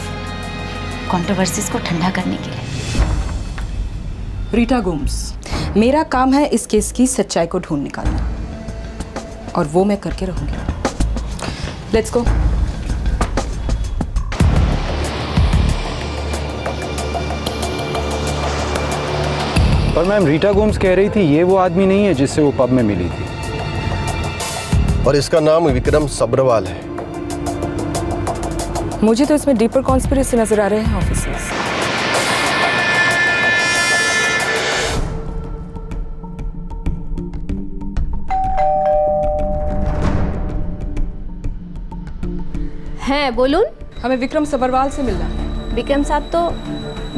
कंट्रोवर्सीज को ठंडा करने के लिए? रीटा गोम्स, मेरा काम है इस केस की सच्चाई को ढूंढ निकालना, और वो मैं करके रहूंगी। Let's go. पर मैम, रीटा गोम्स कह रही थी ये वो आदमी नहीं है जिससे वो पब में मिली थी, और इसका नाम विक्रम सबरवाल है। मुझे तो इसमें डीपर कॉन्स्पिरेसी नजर आ रहे हैं ऑफिसर्स। हैं, बोलून? हमें विक्रम सबरवाल से मिलना है। विक्रम साहब तो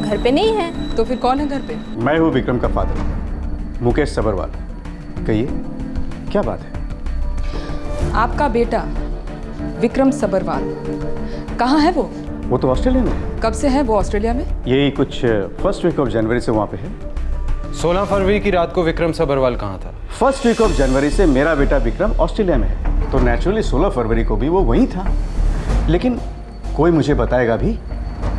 घर पे नहीं है। तो फिर कौन है घर पे? मैं हूँ विक्रम का फादर, मुकेश सबरवाल। कहिए, क्या बात है? आपका बेटा विक्रम सबरवाल कहाँ है वो? वो तो ऑस्ट्रेलिया में। कब से है वो ऑस्ट्रेलिया में? यही कुछ फर्स्ट वीक ऑफ जनवरी से वहाँ पे है। 16 फरवरी की रात को विक्रम सबरवाल कहाँ था? फर्स्ट वीक ऑफ जनवरी से मेरा बेटा विक्रम ऑस्ट्रेलिया में है, तो नेचुरली 16 फरवरी को भी वो वहीं था। लेकिन कोई मुझे बताएगा भी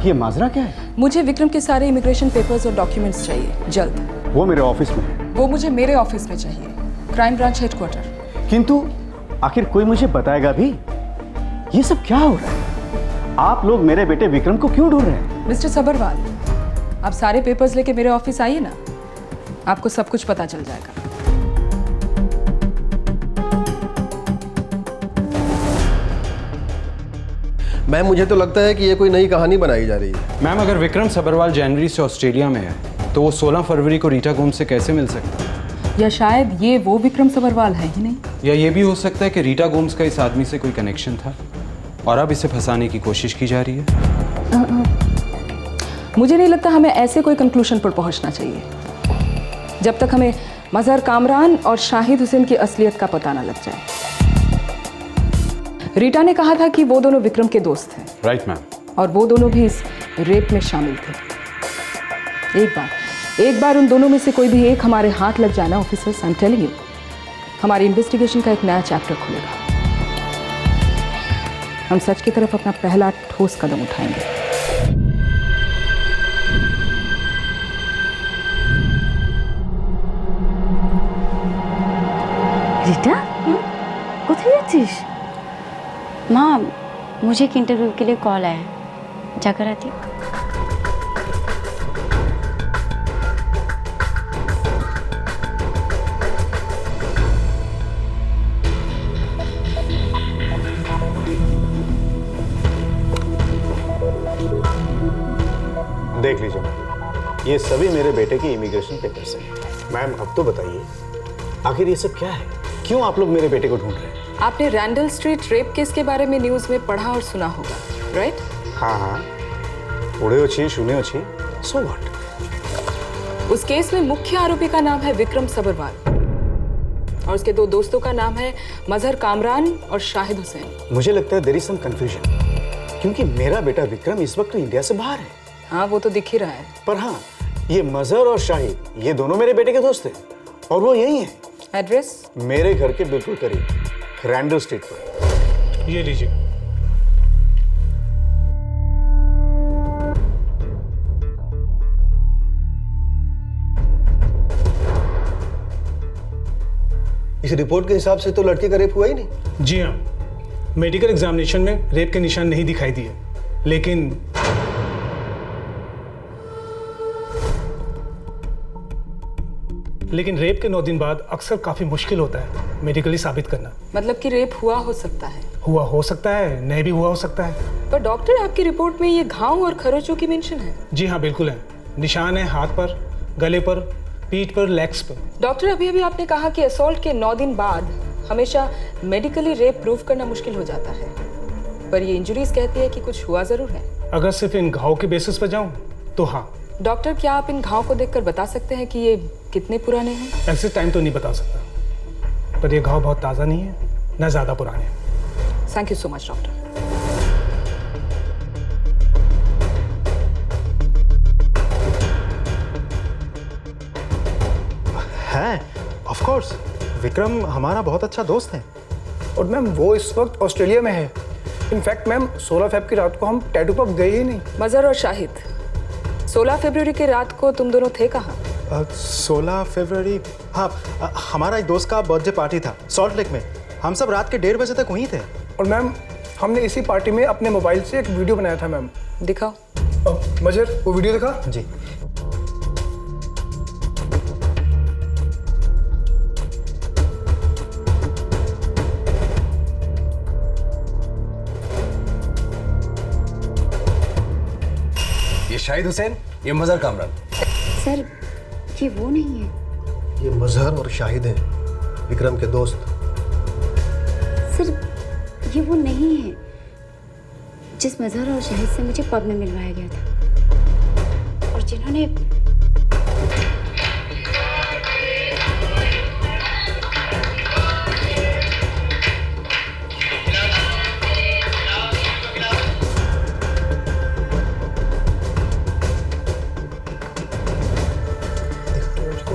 ये माजरा क्या है? मुझे विक्रम के सारे इमिग्रेशन पेपर्स और डॉक्यूमेंट्स चाहिए, जल्द। वो मेरे ऑफिस में है। वो मुझे मेरे ऑफिस में चाहिए, क्राइम ब्रांच हेडक्वार्टर। किंतु आखिर कोई मुझे बताएगा भी ये सब क्या हो रहा है? आप लोग मेरे बेटे विक्रम को क्यों ढूंढ रहे हैं? मिस्टर सबरवाल, आप सारे पेपर्स लेके मेरे ऑफिस आइए ना, आपको सब कुछ पता चल जाएगा। मैम, मुझे तो लगता है कि ये कोई नई कहानी बनाई जा रही है। मैम, अगर विक्रम सबरवाल जनवरी से ऑस्ट्रेलिया में है तो वो 16 फरवरी को रीटा गोम्स से कैसे मिल सकता है? या शायद ये वो विक्रम सबरवाल है ही नहीं। या ये भी हो सकता है कि रीटा गोम्स का इस आदमी से कोई कनेक्शन था और अब इसे फंसाने की कोशिश की जा रही है। मुझे नहीं लगता हमें ऐसे कोई कंक्लूजन पर पहुंचना चाहिए जब तक हमें मजहर कामरान और शाहिद हुसैन की असलियत का पता न लग जाए। रीटा ने कहा था कि वो दोनों विक्रम के दोस्त हैं। Right ma'am. और वो दोनों भी इस रेप में शामिल थे। एक बार उन दोनों में से कोई भी एक हमारे हाथ लग जाना officers, I am telling you, हमारी इन्वेस्टिगेशन का एक नया चैप्टर खुलेगा। हम सच की तरफ अपना पहला ठोस कदम उठाएंगे। रीटा, কোথায় যাচ্ছিস? माँ, मुझे एक इंटरव्यू के लिए कॉल आया है, जाकर आती हूँ। देख लीजिए मैम, ये सभी मेरे बेटे के इमिग्रेशन पेपर्स हैं। मैम अब तो बताइए, आखिर ये सब क्या है? क्यों आप लोग मेरे बेटे को ढूंढ रहे हैं? आपने रैंडल स्ट्रीट रेप केस के बारे में न्यूज़ में पढ़ा और सुना होगा, राइट? हाँ हाँ, पढ़े अच्छी सुने अच्छी, सो व्हाट? उस केस में मुख्य आरोपी का नाम है विक्रम सबरवाल और उसके दो दोस्तों का नाम है मजहर कामरान और शाहिद हुसैन। मुझे लगता है देयर इज सम कंफ्यूजन, क्योंकि मेरा बेटा विक्रम इस वक्त तो इंडिया से बाहर है। हाँ, वो तो दिख ही रहा है। पर हाँ, ये मजहर और शाहिद, ये दोनों मेरे बेटे के दोस्त हैं और वो यही हैं। एड्रेस? मेरे घर के बिल्कुल करीब, रैंडल स्ट्रीट पर। ये लीजिए। इस रिपोर्ट के हिसाब से तो लड़के का रेप हुआ ही नहीं। जी हाँ, मेडिकल एग्जामिनेशन में रेप के निशान नहीं दिखाई दिए, लेकिन रेप के 9 दिन बाद अक्सर काफी मुश्किल होता है मेडिकली साबित करना। मतलब कि रेप हुआ हो सकता है? हुआ हो सकता है, नहीं भी हुआ हो सकता है। पर डॉक्टर, आपकी रिपोर्ट में ये घाव और खरोचों की मेंशन है। जी हाँ, बिल्कुल है। निशान है हाथ पर, गले पर, पीठ पर, लेग्स पर। डॉक्टर, अभी आपने कहा कि असॉल्ट के 9 दिन बाद हमेशा मेडिकली रेप प्रूव करना मुश्किल हो जाता है, पर ये इंजरीज कहती है कि कुछ हुआ जरूर है। अगर सिर्फ इन घाव के बेसिस पर जाऊं तो हाँ। डॉक्टर, क्या आप इन घाव को देखकर बता सकते हैं कि ये कितने पुराने हैं? एग्जैक्ट टाइम तो नहीं बता सकता, पर ये घाव बहुत ताज़ा नहीं है, ना ज़्यादा पुराने। Thank you so much doctor. है, ऑफ कोर्स, विक्रम हमारा बहुत अच्छा दोस्त है। और मैम वो इस वक्त ऑस्ट्रेलिया में है। इनफैक्ट मैम 16 फेब की रात को हम टैटू पब गए ही नहीं। मजहर और शाहिद, 16 फरवरी की रात को तुम दोनों थे कहाँ? 16 फरवरी, हाँ, हमारा एक दोस्त का बर्थडे पार्टी था सॉल्ट लेक में। हम सब रात के 1:30 बजे तक वहीं थे। और मैम हमने इसी पार्टी में अपने मोबाइल से एक वीडियो बनाया था। मैम दिखाओ। मजहर, वो वीडियो दिखा। जी। ये शाहिद हुसैन, ये मजहर कामरान। सर, ये वो नहीं है। ये मजहर और शाहिद हैं, विक्रम के दोस्त। सर, ये वो नहीं है जिस मजहर और शाहिद से मुझे पब में मिलवाया गया था और जिन्होंने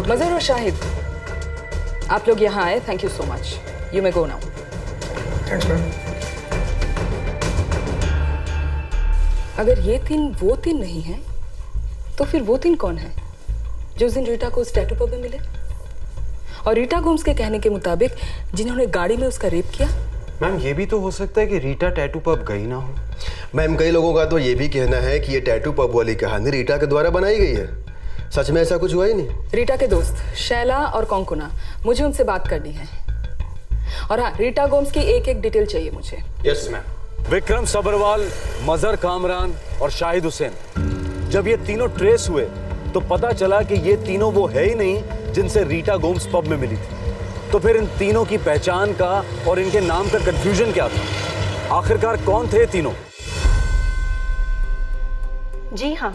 मजहर और शाहिद, आप लोग यहाँ आए, thank you so much. You may go now. Thanks ma'am. अगर ये तीन वो तीन नहीं हैं, तो फिर वो तीन कौन है जो उस दिन रीटा को उस टैटू पब में मिले? और रीटा गोम्स के कहने के मुताबिक जिन्होंने गाड़ी में उसका रेप किया? मैम, ये भी तो हो सकता है कि रीटा टैटू पब गई ना हो। मैम, कई लोगों का तो ये भी कहना है कि ये टैटू पब वाली कहानी रीटा के द्वारा बनाई गई है। सच में ऐसा कुछ हुआ ही नहीं। रीटा के दोस्त शैला और कोंकुना, मुझे उनसे बात करनी है। और हाँ, रीटा गोम्स की एक एक डिटेल चाहिए मुझे। Yes ma'am. विक्रम सबरवाल, मजहर कामरान और शाहिद हुसैन, जब ये तीनों ट्रेस हुए तो पता चला कि ये तीनों वो है ही नहीं जिनसे रीटा गोम्स पब में मिली थी। तो फिर इन तीनों की पहचान का और इनके नाम का कंफ्यूजन क्या था? आखिरकार कौन थे तीनों? जी हाँ,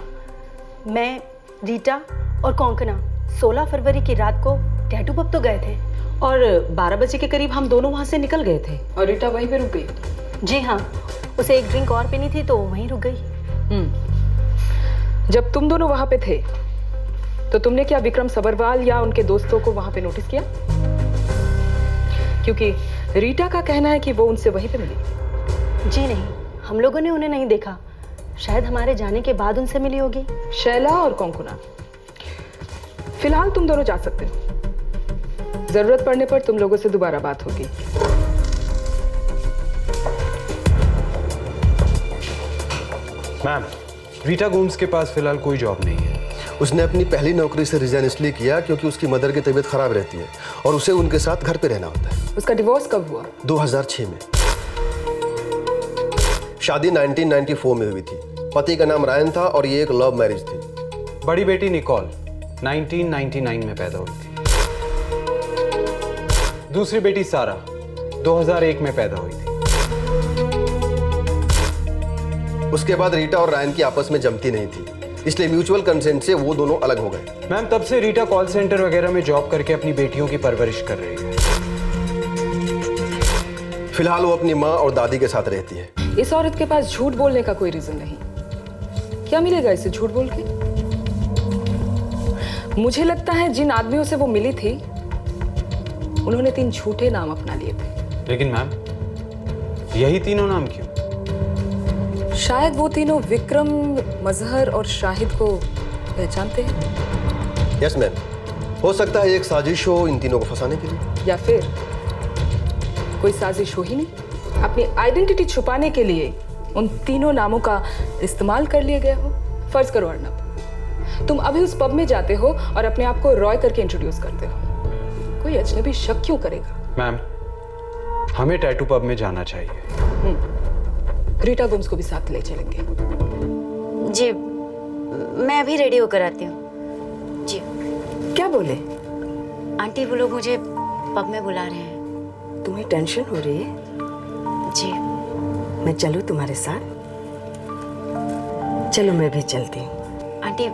मैं, रीटा और कोंकणा 16 फरवरी की रात को टैटू पब तो गए थे और 12 बजे के करीब हम दोनों वहाँ से निकल गए थे। और रीटा वहीं पे रुक गई? जी हाँ, उसे एक ड्रिंक और पीनी थी तो वहीं रुक गई। जब तुम दोनों वहाँ पे थे तो तुमने क्या विक्रम सबरवाल या उनके दोस्तों को वहाँ पे नोटिस किया? क्योंकि रीटा का कहना है कि वो उनसे वहीं पे मिली। जी नहीं, हम लोगों ने उन्हें नहीं देखा। शायद हमारे जाने के बाद उनसे मिली होगी। शैला और कोंकणा, फिलहाल तुम दोनों जा सकते हो। जरूरत पड़ने पर तुम लोगों से दोबारा बात होगी। मैम, रीटा गोम्स के पास फिलहाल कोई जॉब नहीं है। उसने अपनी पहली नौकरी से रिजाइन इसलिए किया क्योंकि उसकी मदर की तबीयत खराब रहती है और उसे उनके साथ घर पे रहना होता है। उसका डिवोर्स कब हुआ? 2006 में। शादी 1994 में हुई थी। पति का नाम रायन था और ये एक लव मैरिज थी। बड़ी बेटी निकोल 1999 में पैदा हुई थी। दूसरी बेटी सारा 2001 में पैदा हुई थी। उसके बाद रीटा और रायन की आपस में जमती नहीं थी, इसलिए म्यूचुअल कंसेंट से वो दोनों अलग हो गए। मैम, तब से रीटा कॉल सेंटर वगैरह में जॉब करके अपनी बेटियों की परवरिश कर रही है। फिलहाल वो अपनी माँ और दादी के साथ रहती है। इस औरत के पास झूठ बोलने का कोई रीजन नहीं। क्या मिलेगा इसे झूठ बोल के? मुझे लगता है जिन आदमियों से वो मिली थी उन्होंने 3 झूठे नाम अपना लिए थे। लेकिन मैम, यही तीनों नाम क्यों? शायद वो तीनों विक्रम, मजहर और शाहिद को पहचानते हैं। यस मैम, हो सकता है एक साजिश हो इन तीनों को फंसाने के लिए। या फिर कोई साजिश हो ही नहीं, अपनी आइडेंटिटी छुपाने के लिए उन तीनों नामों का इस्तेमाल कर लिया गया हो। फर्ज करो अर्नब, तुम अभी उस पब में जाते हो और अपने आप को रॉय करके इंट्रोड्यूस करते हो। कोई अजनबी शक क्यों करेगा? मैम, हमें टैटू पब में जाना चाहिए। रीटा गोम्स को भी साथ ले चलेंगे। जी, मैं अभी रेडी होकर आती हूँ। जी। क्या बोले? आंटी, वो लोग मुझे पब में बुला रहे हैं। तुम्हें टेंशन हो रही है? जी। मैं चलूं तुम्हारे साथ? चलो, मैं भी चलती हूँ। आंटी,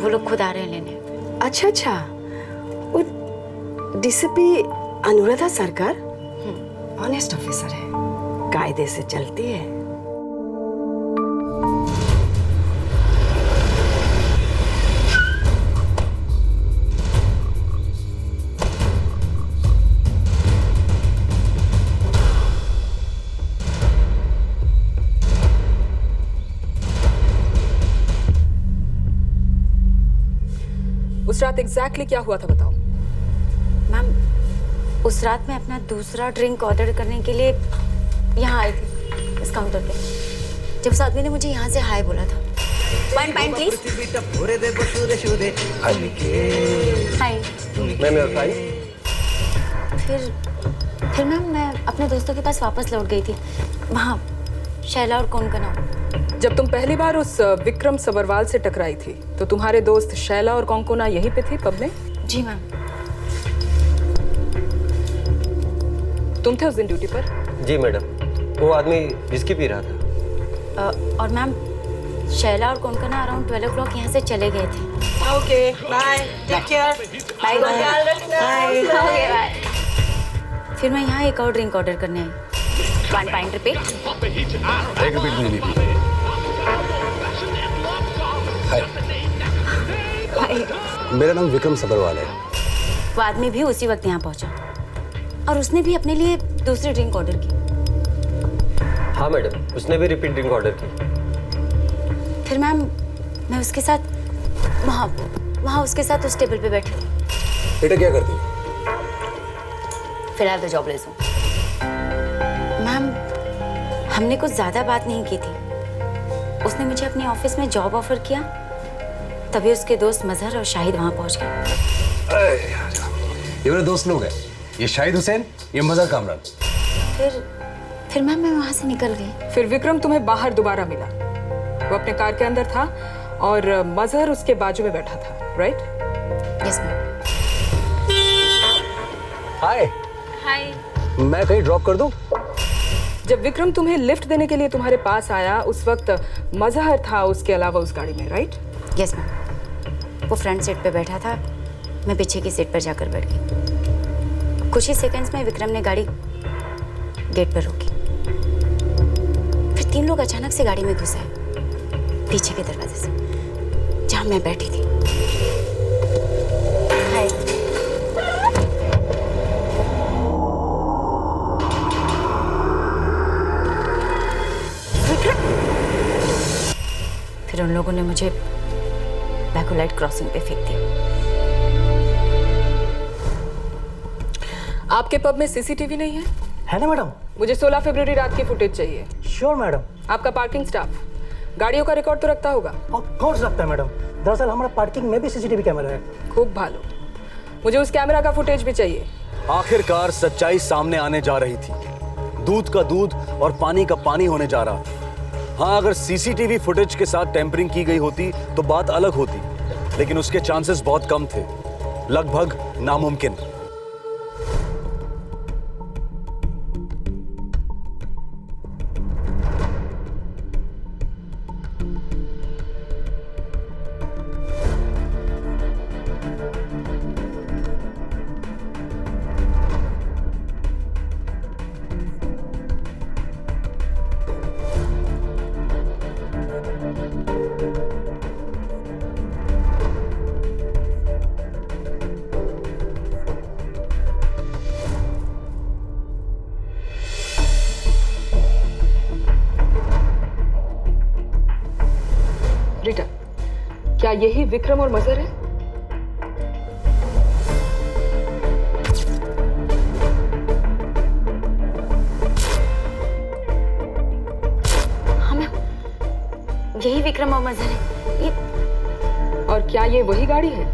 वो लोग खुद आ रहे हैं लेने। अच्छा, वो डीसीपी अनुराधा सरकार ऑनेस्ट ऑफिसर है, कायदे से चलती है। उस रात एग्जैक्टली क्या हुआ था बताओ। मैम, उस रात मैं अपना दूसरा ड्रिंक ऑर्डर करने के लिए यहाँ आई थी इस काउंटर पे, जब उस आदमी ने मुझे यहाँ से हाय बोला था। 1 पाइंट प्लीज। हाय। फिर मैम मैं अपने दोस्तों के पास वापस लौट गई थी। वहाँ शैला और कोंकणा। जब तुम पहली बार उस विक्रम सबरवाल से टकराई थी तो तुम्हारे दोस्त शैला और कोंकणा यहीं पे थी पब में? जी मैम। तुम थे उस दिन ड्यूटी पर? जी मैडम, वो आदमी विस्की पी रहा था। और मैम, शैला और कोंकणा अराउंड 12 o'clock यहाँ से चले गए थे। Okay, bye, take care, bye bye. फिर मैं यहाँ एक और ड्रिंक ऑर्डर करने आई। 1 पाइंट रिपीट। एक रिपीट नहीं दी। मेरा नाम विक्रम सबरवाल है। वो आदमी भी उसी वक्त यहाँ पहुंचा और उसने भी अपने लिए दूसरी ड्रिंक ऑर्डर की। हाँ मैडम, उसने भी रिपीट ड्रिंक ऑर्डर की। फिर मैम मैं उसके साथ वहाँ उसके साथ उस टेबल पे बैठी थी। बेटा क्या करती? फिलहाल तो जॉबलेस हूँ। मैम, हमने कुछ ज्यादा बात नहीं की थी। उसने मुझे अपने ऑफिस में जॉब ऑफर किया, तभी उसके दोस्त मजहर और शाहिद वहाँ पहुँच गए। ये मेरे दोस्त लोग हैं, ये शाहिद हुसैन, ये मजहर कामरान। फिर मैम मैं वहाँ से निकल गई। फिर विक्रम तुम्हें बाहर दोबारा मिला। वो अपने कार के अंदर था और मजहर उसके बाजू में बैठा था, right? Yes ma'am. Hi. Hi. मैं कहीं ड्रॉप कर दूं? जब विक्रम तुम्हें लिफ्ट देने के लिए तुम्हारे पास आया उस वक्त मजहर था उसके अलावा उस गाड़ी में, राइट? Yes ma'am. वो फ्रंट सीट पे बैठा था, मैं पीछे की सीट पर जाकर बैठ गई। कुछ ही सेकंड्स में विक्रम ने गाड़ी गेट पर रोकी। फिर 3 लोग अचानक से गाड़ी में घुस आए पीछे के दरवाजे से, जहां मैं बैठी थी। हाय। फिर उन लोगों ने मुझे बैकोलाइट क्रॉसिंग पे फेंक दिया। आपके पब में सीसीटीवी नहीं है? है ना मैडम। मुझे 16 फरवरी रात की फुटेज चाहिए। Sure madam. आपका पार्किंग स्टाफ गाड़ियों का रिकॉर्ड तो रखता होगा? ऑफ कोर्स रखता है मैडम। दरअसल हमारा पार्किंग में भी सीसीटीवी कैमरा है। खूब भालो। मुझे उस कैमरा का फुटेज भी चाहिए। आखिरकार सच्चाई सामने आने जा रही थी। दूध का दूध और पानी का पानी होने जा रहा था। हाँ, अगर सीसीटीवी फुटेज के साथ टेम्परिंग की गई होती तो बात अलग होती, लेकिन उसके चांसेस बहुत कम थे, लगभग नामुमकिन। रीटा, क्या यही विक्रम और मजहर है? हाँ मैम, यही विक्रम और मजहर है। ये और क्या ये वही गाड़ी है?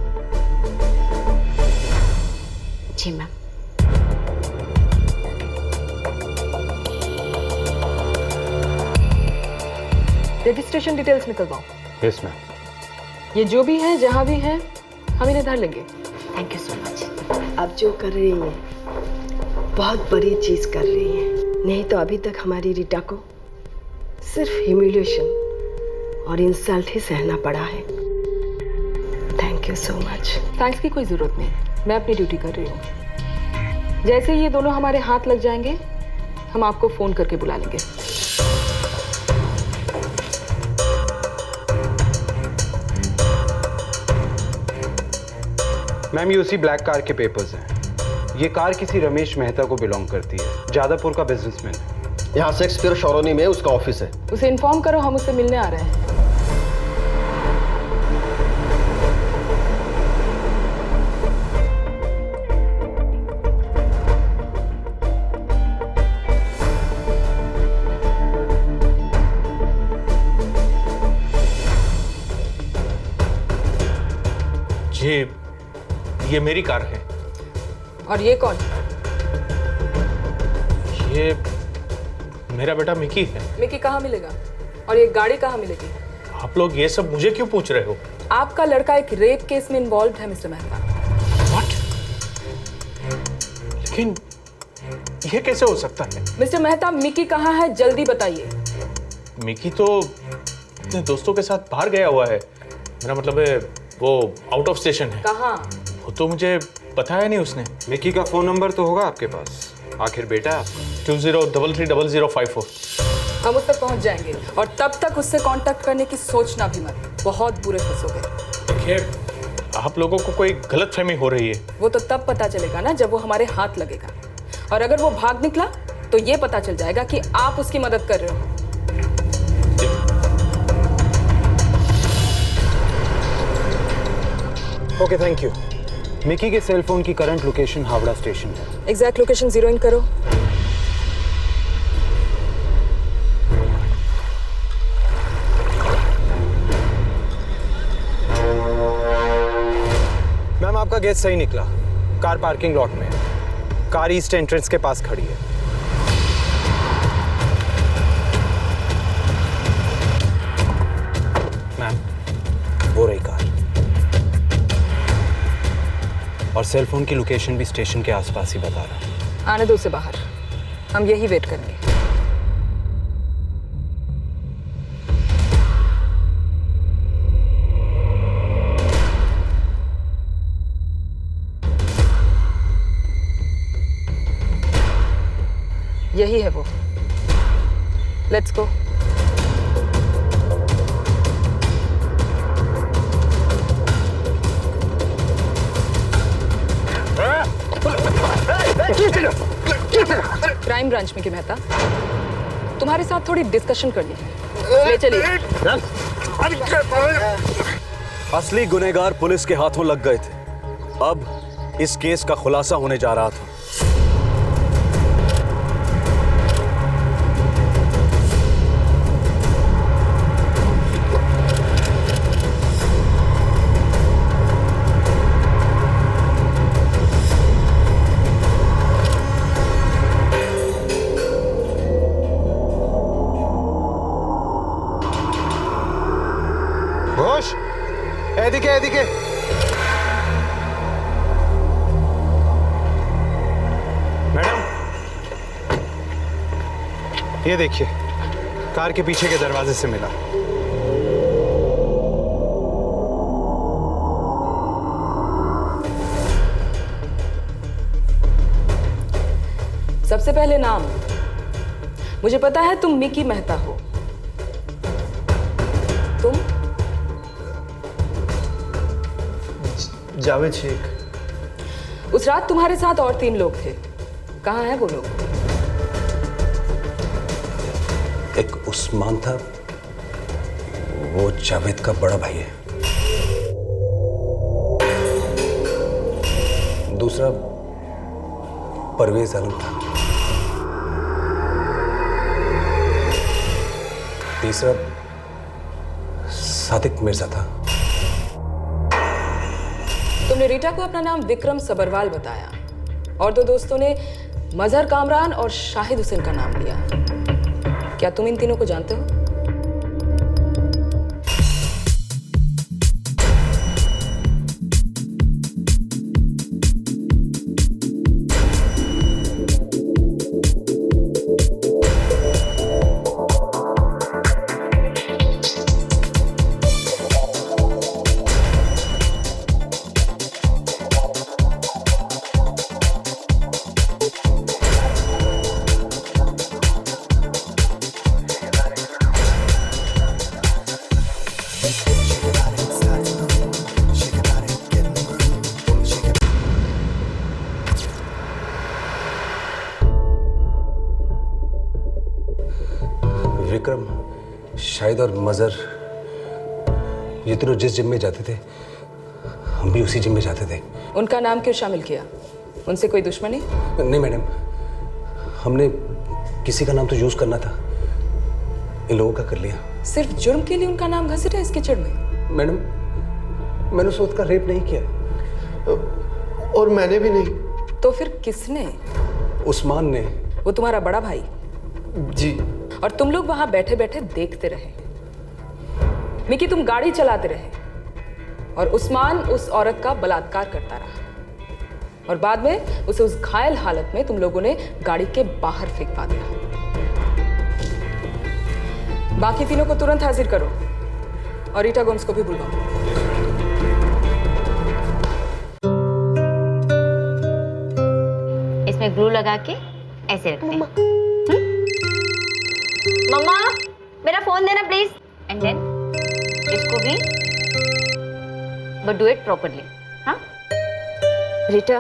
जी मैम। रजिस्ट्रेशन डिटेल्स निकलवाओ। Yes ma'am. ये जो भी है, जहां भी है, हम इन्हें धर लेंगे। Thank you so much. अब जो कर रही हैं बहुत बड़ी चीज कर रही हैं। नहीं तो अभी तक हमारी रीटा को सिर्फ ह्यूमिलिएशन और इंसल्ट ही सहना पड़ा है। Thank you so much. Thanks की कोई जरूरत नहीं, मैं अपनी ड्यूटी कर रही हूँ। जैसे ये दोनों हमारे हाथ लग जाएंगे हम आपको फोन करके बुला लेंगे। मैम, ये उसी ब्लैक कार के पेपर्स हैं। ये कार किसी रमेश मेहता को बिलोंग करती है, जादवपुर का बिजनेसमैन है। यहाँ शेक्सपियर कॉलोनी में उसका ऑफिस है। उसे इन्फॉर्म करो, हम उससे मिलने आ रहे हैं। जी, ये मेरी कार है। और ये कौन? ये मेरा बेटा मिकी है। मिकी कहाँ मिलेगा? और ये गाड़ी कहाँ मिलेगी? आप लोग ये सब मुझे क्यों पूछ रहे हो? आपका लड़का एक रेप केस में इन्वॉल्व है मिस्टर मेहता। लेकिन ये कैसे हो सकता है? मिस्टर मेहता, मिकी कहाँ है, जल्दी बताइए। मिकी तो अपने दोस्तों के साथ बाहर गया हुआ है। मेरा मतलब है वो आउट ऑफ स्टेशन है। कहाँ? वो तो मुझे बताया नहीं उसने। मिकी का फोन नंबर तो होगा आपके पास, आखिर बेटा है आपका। 20330054। हम उस तक पहुंच जाएंगे और तब तक उससे कांटेक्ट करने की सोचना भी मत, बहुत बुरे फंसोगे। देखिए, आप लोगों को कोई गलतफहमी हो रही है। वो तो तब पता चलेगा ना जब वो हमारे हाथ लगेगा, और अगर वो भाग निकला तो ये पता चल जाएगा कि आप उसकी मदद कर रहे हो। Okay, thank you. मिकी के सेल फोन की करंट लोकेशन हावड़ा स्टेशन है। एग्जैक्ट लोकेशन जीरो इन करो। मैम, आपका गेस सही निकला। कार पार्किंग लॉट में है। कार ईस्ट एंट्रेंस के पास खड़ी है। मैम, वो रही कार। और सेल फोन की लोकेशन भी स्टेशन के आसपास ही बता रहा है। आने दो उसे बाहर, हम यही वेट करेंगे। यही है वो। Let's go. क्राइम ब्रांच में की मेहता, तुम्हारे साथ थोड़ी डिस्कशन करनी है। ले चलिए। असली गुनहगार पुलिस के हाथों लग गए थे। अब इस केस का खुलासा होने जा रहा था। ঘোষ, এদিকে এদিকে। मैडम, ये देखिए, कार के पीछे के दरवाजे से मिला। सबसे पहले नाम। मुझे पता है तुम मिकी मेहता हो। तुम? जावेद शेख। उस रात तुम्हारे साथ और 3 लोग थे। कहाँ हैं वो लोग? एक उस्मान था, वो जावेद का बड़ा भाई है। दूसरा परवेज आलम था। तीसरा सादिक मिर्जा था। तुमने रीटा को अपना नाम विक्रम सबरवाल बताया और 2 दोस्तों ने मजहर कामरान और शाहिद हुसैन का नाम लिया। क्या तुम इन तीनों को जानते हो? विक्रम, शाहिद और मजहर, ये तीनों जिस जिम में जाते थे, हम भी उसी जिम में जाते थे। उनका नाम क्यों शामिल किया? उनसे कोई दुश्मनी? नहीं मैडम, हमने किसी का नाम तो यूज करना था, इन लोगों का कर लिया। सिर्फ जुर्म के लिए उनका नाम घसीटा इस कीचड़ में? मैडम, मैंने उस वक्त का रेप नहीं किया, और मैंने भी नहीं। तो फिर किसने? उस्मान ने। वो तुम्हारा बड़ा भाई? जी। और तुम लोग वहां बैठे बैठे देखते रहे। मिकी, तुम गाड़ी चलाते रहे और उस्मान उस औरत का बलात्कार करता रहा और बाद में उसे उस घायल हालत में तुम लोगों ने गाड़ी के बाहर फेंकवा दिया। बाकी तीनों को तुरंत हाजिर करो और रीटा गोम्स को भी बुलवाओ। इसमें ग्लू लगा के ऐसे रखते हैं। मम्मा, मेरा फोन देना प्लीज। एंड देन इसको भी, बट डू इट प्रॉपरली। हाँ रीटा,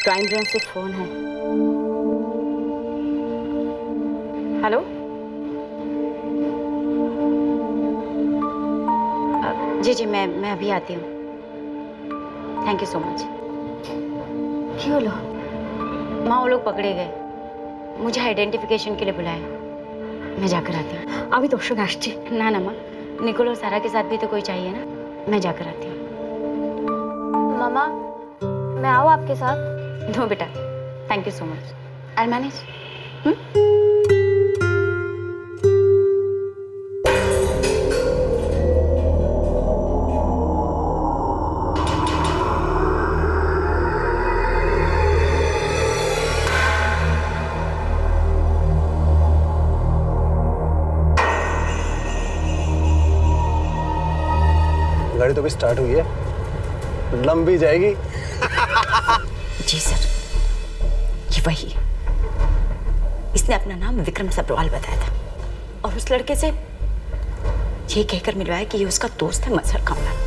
क्राइम ब्रांच से फोन है। हेलो, जी जी, मैं अभी आती हूँ। Thank you so much. क्यों लो? माँ, वो लोग पकड़े गए, मुझे आइडेंटिफिकेशन के लिए बुलाया। मैं जाकर आती हूँ। अभी तो शुभ आश्ची। ना ना माँ, निकोल और सारा के साथ भी तो कोई चाहिए ना। मैं जाकर आती हूँ। मम्मा, मैं आऊँ आपके साथ? नो बेटा, thank you so much, I manage. गाड़ी तो भी स्टार्ट हुई है, लंबी जाएगी। जी सर, ये वही है। इसने अपना नाम विक्रम सब्रवाल बताया था और उस लड़के से ये कहकर मिलवाया कि ये उसका दोस्त है मजहर कामरान।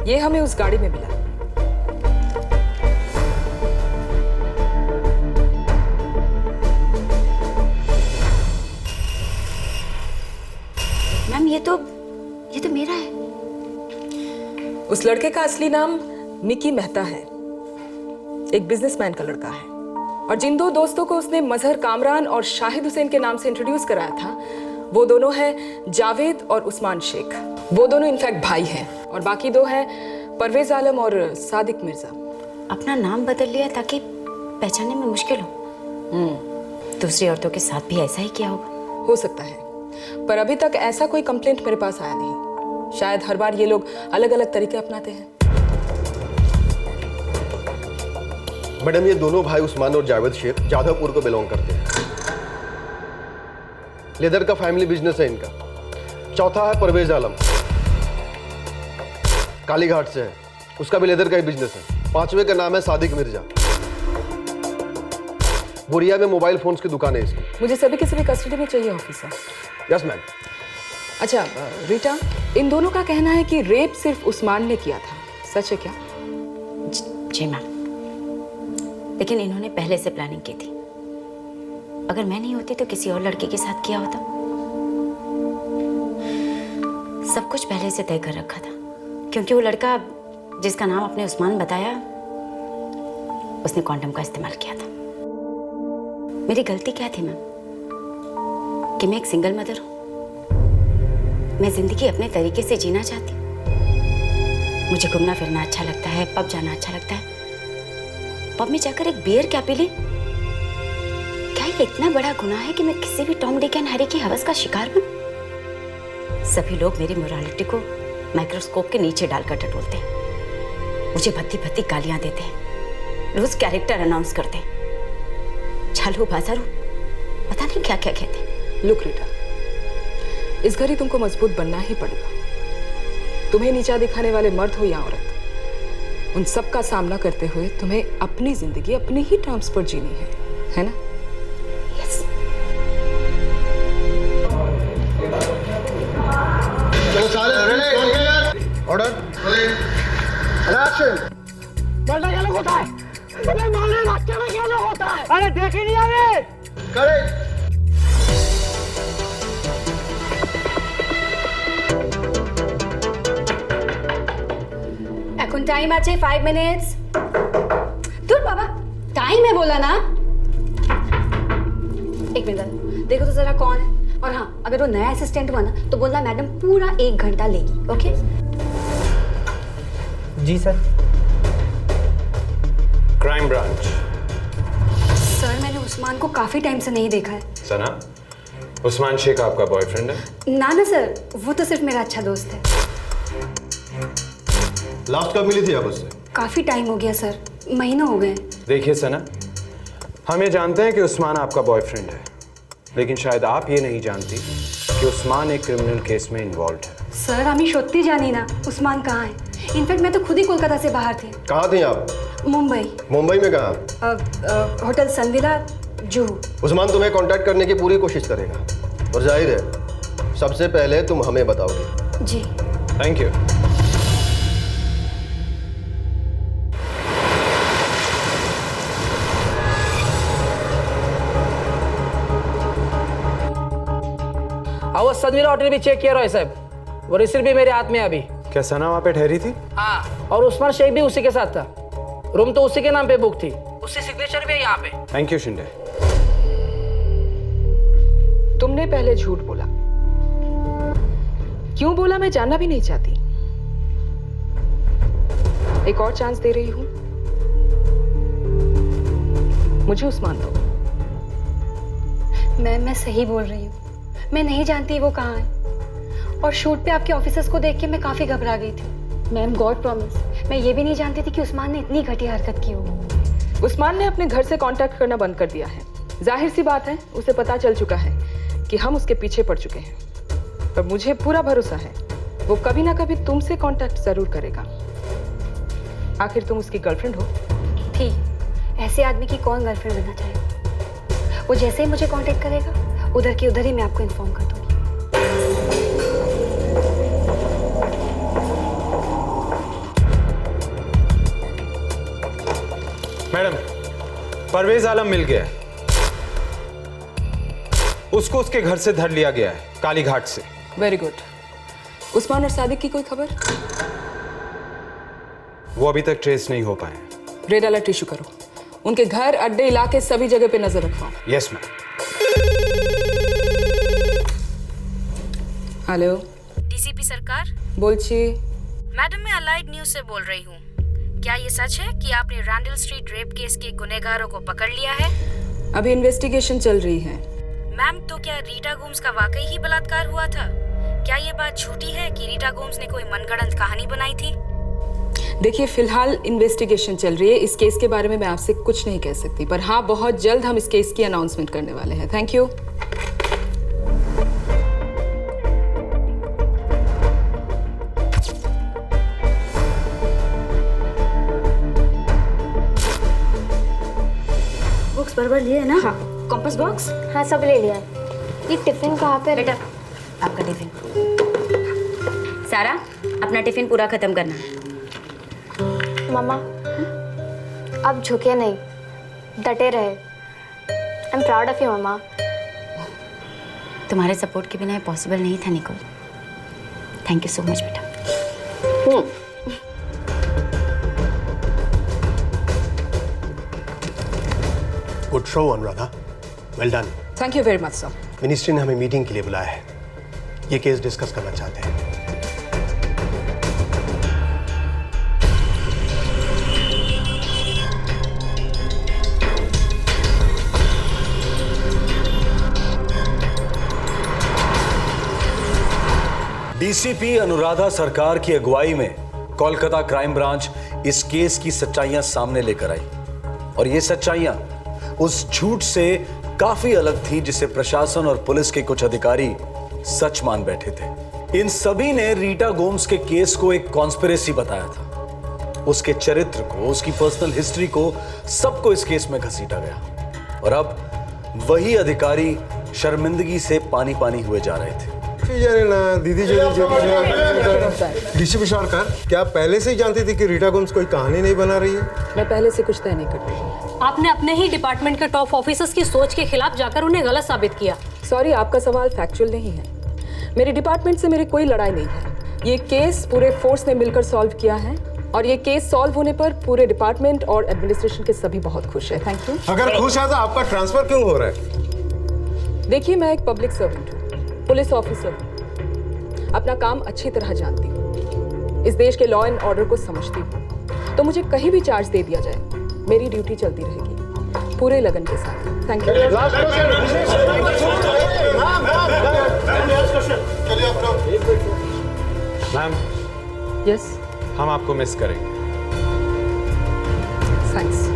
ये हमें उस गाड़ी में मिला। मैम ये तो मेरा है। उस लड़के का असली नाम मिकी मेहता है, एक बिजनेसमैन का लड़का है। और जिन दो दोस्तों को उसने मजहर कामरान और शाहिद हुसैन के नाम से इंट्रोड्यूस कराया था, वो दोनों हैं जावेद और उस्मान शेख। वो दोनों इनफैक्ट भाई हैं। और बाकी दो हैं परवेज आलम और सादिक मिर्जा। अपना नाम बदल लिया ताकि पहचानने में मुश्किल हो। दूसरी औरतों के साथ भी ऐसा ही किया होगा। हो सकता है, पर अभी तक ऐसा कोई कंप्लेंट मेरे पास आया नहीं। शायद हर बार ये लोग अलग अलग तरीके अपनाते हैं। मैडम, ये दोनों भाई उस्मान और जावेद शेख जाधवपुर को बिलोंग करते हैं। लेदर का फैमिली बिजनेस है इनका। चौथा है परवेज आलम, कालीघाट से है, उसका भी लेदर का ही बिजनेस है। पांचवे का नाम है सादिक मिर्जा, बुरिया में मोबाइल फोन्स की दुकान है इसकी। मुझे सभी के सभी कस्टडी में चाहिए ऑफिसर। Yes ma'am. अच्छा रीटा, इन दोनों का कहना है कि रेप सिर्फ उस्मान ने किया था, सच है क्या? जी मैम, लेकिन इन्होंने पहले से प्लानिंग की थी। अगर मैं नहीं होती तो किसी और लड़के के साथ किया होता। सब कुछ पहले से तय कर रखा था, क्योंकि वो लड़का जिसका नाम आपने उस्मान बताया, उसने कॉन्डम का इस्तेमाल किया था। मेरी गलती क्या थी मैम कि मैं एक सिंगल मदर हूँ। मैं जिंदगी अपने तरीके से जीना चाहती हूँ। मुझे घूमना फिरना अच्छा लगता है, पब जाना अच्छा लगता है। पब में जाकर एक बियर क्या पी ले? क्या ये इतना बड़ा गुनाह है कि मैं किसी भी टॉम डिक एंड हैरी की हवस का शिकार बनूं? सभी लोग मेरी मोरालिटी को माइक्रोस्कोप के नीचे डालकर टटोलते हैं, मुझे भद्दी भद्दी गालियां देते हैं, रोज कैरेक्टर अनाउंस करते हैं, चालू बाजारू पता नहीं क्या क्या कहते हैं। लुक रीटा, इस घड़ी तुमको मजबूत बनना ही पड़ेगा। तुम्हें नीचा दिखाने वाले मर्द हो या औरत, उन सब का सामना करते हुए तुम्हें अपनी जिंदगी अपने ही टर्म्स पर जीनी है ना? यस। ऑर्डर। मरना क्या लोग होता है? मारने रास्ते में क्या लोग होता है? अरे देख ही नहीं आवे। करेक्ट। এখন টাইম আছে 5 মিনিটস। दूर बाबा, टाइम है बोला ना। एक मिनट देखो तो जरा कौन है। और हाँ, अगर वो नया असिस्टेंट हुआ ना तो बोलना मैडम पूरा 1 घंटा लेगी। ओके जी सर। Crime branch. सर, मैंने उस्मान को काफी टाइम से नहीं देखा है। सना, उस्मान शेख आपका बॉयफ्रेंड है? ना ना सर, वो तो सिर्फ मेरा अच्छा दोस्त है। लास्ट कब मिली थी आप उससे? काफी टाइम हो गया सर, महीनों हो गए। देखिए सना, हम ये जानते हैं कि उस्मान आपका बॉयफ्रेंड है, लेकिन शायद आप ये नहीं जानती कि उस्मान एक क्रिमिनल केस में इन्वॉल्व है। सर, आम्ही शोधती जानी ना उस्मान कहाँ है। इनफैक्ट मैं तो खुद ही कोलकाता से बाहर थी। कहाँ थी आप? मुंबई। मुंबई में कहाँ? होटल सनविला, जुहू। उस्मान तुम्हें कांटेक्ट करने की पूरी कोशिश करेगा और जाहिर है सबसे पहले तुम हमें बताओगे। जी। Thank you. वो सनविला होटल भी चेक किया रॉय साहब, वो रिसीट भी मेरे हाथ में है अभी। क्या सना वहाँ पे ठहरी थी? हाँ, और उस्मान शेख भी उसी के साथ था। रूम तो उसी के नाम पे बुक थी, उसकी सिग्नेचर भी है यहाँ पे। Thank you Shinde. तुमने पहले झूठ बोला। क्यों बोला मैं जानना भी नहीं चाहती। एक और चांस दे रही हूं, मुझे उस्मान दो। मैं सही बोल रही हूँ। मैं नहीं जानती वो कहाँ है। और शूट पे आपके ऑफिसर्स को देख के मैं काफी घबरा गई थी। मैम, गॉड प्रॉमिस, मैं ये भी नहीं जानती थी कि उस्मान ने इतनी घटिया हरकत की होगी। उस्मान ने अपने घर से कांटेक्ट करना बंद कर दिया है। जाहिर सी बात है, उसे पता चल चुका है कि हम उसके पीछे पड़ चुके हैं, पर मुझे पूरा भरोसा है वो कभी ना कभी तुमसे कांटेक्ट जरूर करेगा। आखिर तुम उसकी गर्लफ्रेंड हो। ठीक, ऐसे आदमी की कौन गर्लफ्रेंड बनना चाहेगा। वो जैसे ही मुझे कांटेक्ट करेगा उधर की उधर ही मैं आपको इन्फॉर्म कर दूंगी। मैडम, परवेज आलम मिल गया है। उसको उसके घर से धर लिया गया है, काली घाट से। Very good. उस्मान और सादिक की कोई खबर? वो अभी तक ट्रेस नहीं हो पाए। रेड अलर्ट इशू करो, उनके घर, अड्डे, इलाके सभी जगह पे नजर रखवाओ। Yes ma'am. Hello, DCP Sarkar बोलची। मैडम, मैं अलाइड न्यूज से बोल रही हूँ। क्या ये सच है कि आपने रैंडल स्ट्रीट रेप केस के गुनहगारों को पकड़ लिया है? अभी इन्वेस्टिगेशन चल रही है। मैम, तो क्या रीटा गोम्स का वाकई ही बलात्कार हुआ था? क्या ये बात झूठी है कि रीटा गोम्स ने कोई मनगढ़ंत कहानी बनाई थी? देखिए, फिलहाल इन्वेस्टिगेशन चल रही है। इस केस के बारे में मैं आपसे कुछ नहीं कह सकती, पर हाँ, बहुत जल्द हम इस केस की अनाउंसमेंट करने वाले हैं। Thank you. बुक्स बराबर लिए है ना? हाँ। Compass box? हाँ, सब ले लिया है। ये टिफिन कहाँ पे? बेटा, आपका टिफिन। सारा, अपना टिफिन पूरा खत्म करना। मम्मा, अब झुके नहीं, डटे रहे। I am proud of you मम्मा। तुम्हारे सपोर्ट के बिना ये पॉसिबल नहीं था Nicole. Thank you so much बेटा। Good show Anuradha, well done. Thank you very much sir. Ministry ने हमें मीटिंग के लिए बुलाया है, ये केस डिस्कस करना चाहते हैं। डीसीपी अनुराधा सरकार की अगुवाई में कोलकाता क्राइम ब्रांच इस केस की सच्चाइयां सामने लेकर आई, और ये सच्चाइयां उस झूठ से काफी अलग थी जिसे प्रशासन और पुलिस के कुछ अधिकारी सच मान बैठे थे। इन सभी ने रीटा गोम्स के केस को एक कॉन्स्पिरेसी बताया था। उसके चरित्र को, उसकी पर्सनल हिस्ट्री को, सबको इस केस में घसीटा गया, और अब वही अधिकारी शर्मिंदगी से पानी पानी हुए जा रहे थे। दीदी डीसीपी सरकार, क्या आप पहले से ही जानती थी कि रीटा गोम्स कोई कहानी नहीं बना रही है? मैं पहले से कुछ तय नहीं करती। आपने अपने ही डिपार्टमेंट के टॉप ऑफिसर्स की सोच के खिलाफ जाकर उन्हें गलत साबित किया। सॉरी, आपका सवाल फैक्चुअल नहीं है। मेरे डिपार्टमेंट से मेरी कोई लड़ाई नहीं है। ये केस पूरे फोर्स ने मिलकर सॉल्व किया है, और ये केस सॉल्व होने पर पूरे डिपार्टमेंट और एडमिनिस्ट्रेशन के सभी बहुत खुश है। Thank you. अगर खुश है तो आपका ट्रांसफर क्यों हो रहा है? देखिए, मैं एक पब्लिक सर्वेंट हूँ, पुलिस ऑफिसर हूँ, अपना काम अच्छी तरह जानती हूँ, इस देश के लॉ एंड ऑर्डर को समझती हूँ, तो मुझे कहीं भी चार्ज दे दिया जाए, मेरी ड्यूटी चलती रहेगी पूरे लगन के साथ। Thank you. मैम, यस, हम आपको मिस करेंगे। थैंक्स।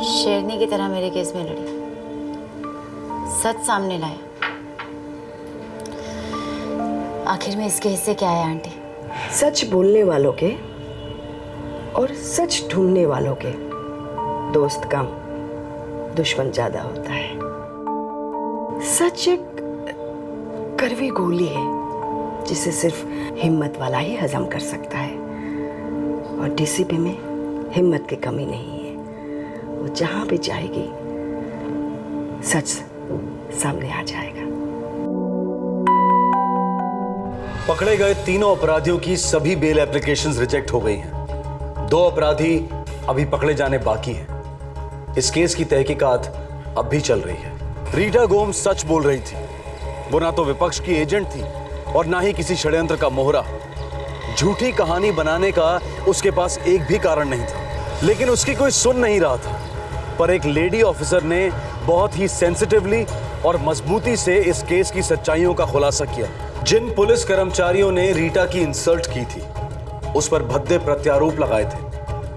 शेरनी की तरह मेरे केस में लड़ी, सच सामने लाया। आखिर में इसके हिस्से क्या है आंटी? सच बोलने वालों के और सच ढूंढने वालों के दोस्त कम, दुश्मन ज्यादा होता है। सच एक कड़वी गोली है जिसे सिर्फ हिम्मत वाला ही हजम कर सकता है, और डीसीपी में हिम्मत की कमी नहीं है। वो जहां भी जाएगी सच सामने आ जाएगा। पकड़े गए तीनों अपराधियों की सभी बेल एप्लीकेशंस रिजेक्ट हो गई हैं। 2 अपराधी अभी पकड़े जाने बाकी हैं। इस केस की तहकीकात अब भी चल रही है। रीटा गोम्स सच बोल रही थी। वो ना तो विपक्ष की एजेंट थी और ना ही किसी षड्यंत्र का मोहरा। झूठी कहानी बनाने का उसके पास एक भी कारण नहीं था, लेकिन उसकी कोई सुन नहीं रहा था। पर एक लेडी ऑफिसर ने बहुत ही सेंसिटिवली और मजबूती से इस केस की सच्चाइयों का खुलासा किया। जिन पुलिस कर्मचारियों ने रीटा की इंसल्ट की थी, उस पर भद्दे प्रत्यारोप लगाए थे,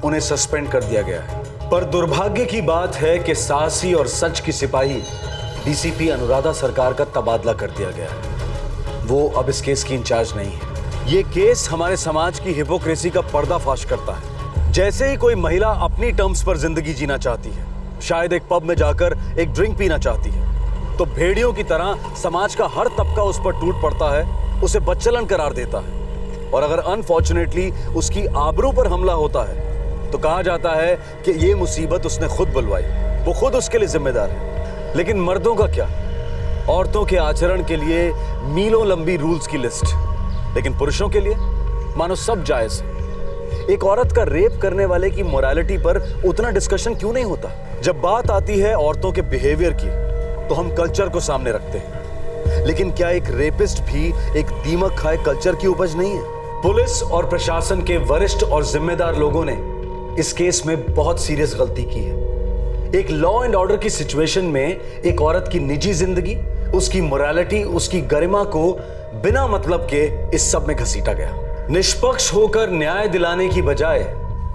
उन्हें सस्पेंड कर दिया गया है। पर दुर्भाग्य की बात है कि साहसी और सच की सिपाही डीसीपी अनुराधा सरकार का तबादला कर दिया गया है। वो अब इस केस की इंचार्ज नहीं है। ये केस हमारे समाज की हिपोक्रेसी का पर्दाफाश करता है। जैसे ही कोई महिला अपनी टर्म्स पर जिंदगी जीना चाहती है, शायद एक पब में जाकर एक ड्रिंक पीना चाहती है, तो भेड़ियों की तरह समाज का हर तबका उस पर टूट पड़ता है, उसे बदचलन करार देता है। और अगर अनफॉर्चुनेटली उसकी आबरू पर हमला होता है तो कहा जाता है कि ये मुसीबत उसने खुद बुलवाई, वो खुद उसके लिए जिम्मेदार है। लेकिन मर्दों का क्या? औरतों के आचरण के लिए मीलों लंबी रूल्स की लिस्ट, लेकिन पुरुषों के लिए मानो सब जायज है। एक औरत का रेप करने वाले की मोरालिटी पर उतना डिस्कशन क्यों नहीं होता? जब बात आती है औरतों के बिहेवियर की तो हम कल्चर को सामने रखते हैं, लेकिन क्या एक रेपिस्ट भी एक दीमक खाए कल्चर की उपज नहीं है? पुलिस और प्रशासन के वरिष्ठ और जिम्मेदार लोगों ने इस केस में बहुत सीरियस गलती की है। एक लॉ एंड ऑर्डर की सिचुएशन में एक औरत की निजी जिंदगी, उसकी मोरालिटी, उसकी गरिमा को बिना मतलब के इस सब में घसीटा गया। निष्पक्ष होकर न्याय दिलाने की बजाय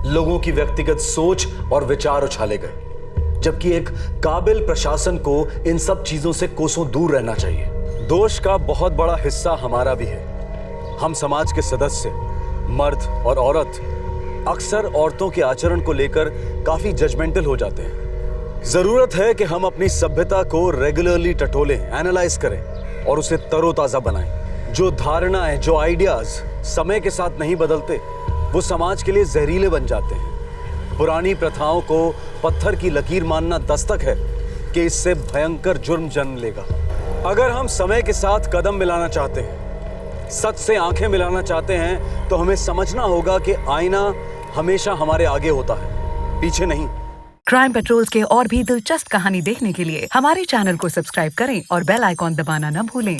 लोगों की व्यक्तिगत सोच और विचार उछाले गए, जबकि एक काबिल प्रशासन को इन सब चीजों से कोसों दूर रहना चाहिए। दोष का बहुत बड़ा हिस्सा हमारा भी है। हम समाज के सदस्य, मर्द और औरत, अक्सर औरतों के आचरण को लेकर काफी जजमेंटल हो जाते हैं। जरूरत है कि हम अपनी सभ्यता को रेगुलरली टटोलें, एनालाइज करें और उसे तरोताजा बनाएं। जो धारणाएं, जो आइडियाज समय के साथ नहीं बदलते, वो समाज के लिए जहरीले बन जाते हैं। पुरानी प्रथाओं को पत्थर की लकीर मानना दस्तक है कि इससे भयंकर जुर्म जन्म लेगा। अगर हम समय के साथ कदम मिलाना चाहते हैं, सच से आंखें मिलाना चाहते हैं, तो हमें समझना होगा कि आईना हमेशा हमारे आगे होता है, पीछे नहीं। क्राइम पेट्रोल्स के और भी दिलचस्प कहानी देखने के लिए हमारे चैनल को सब्सक्राइब करें और बेल आइकॉन दबाना न भूलें।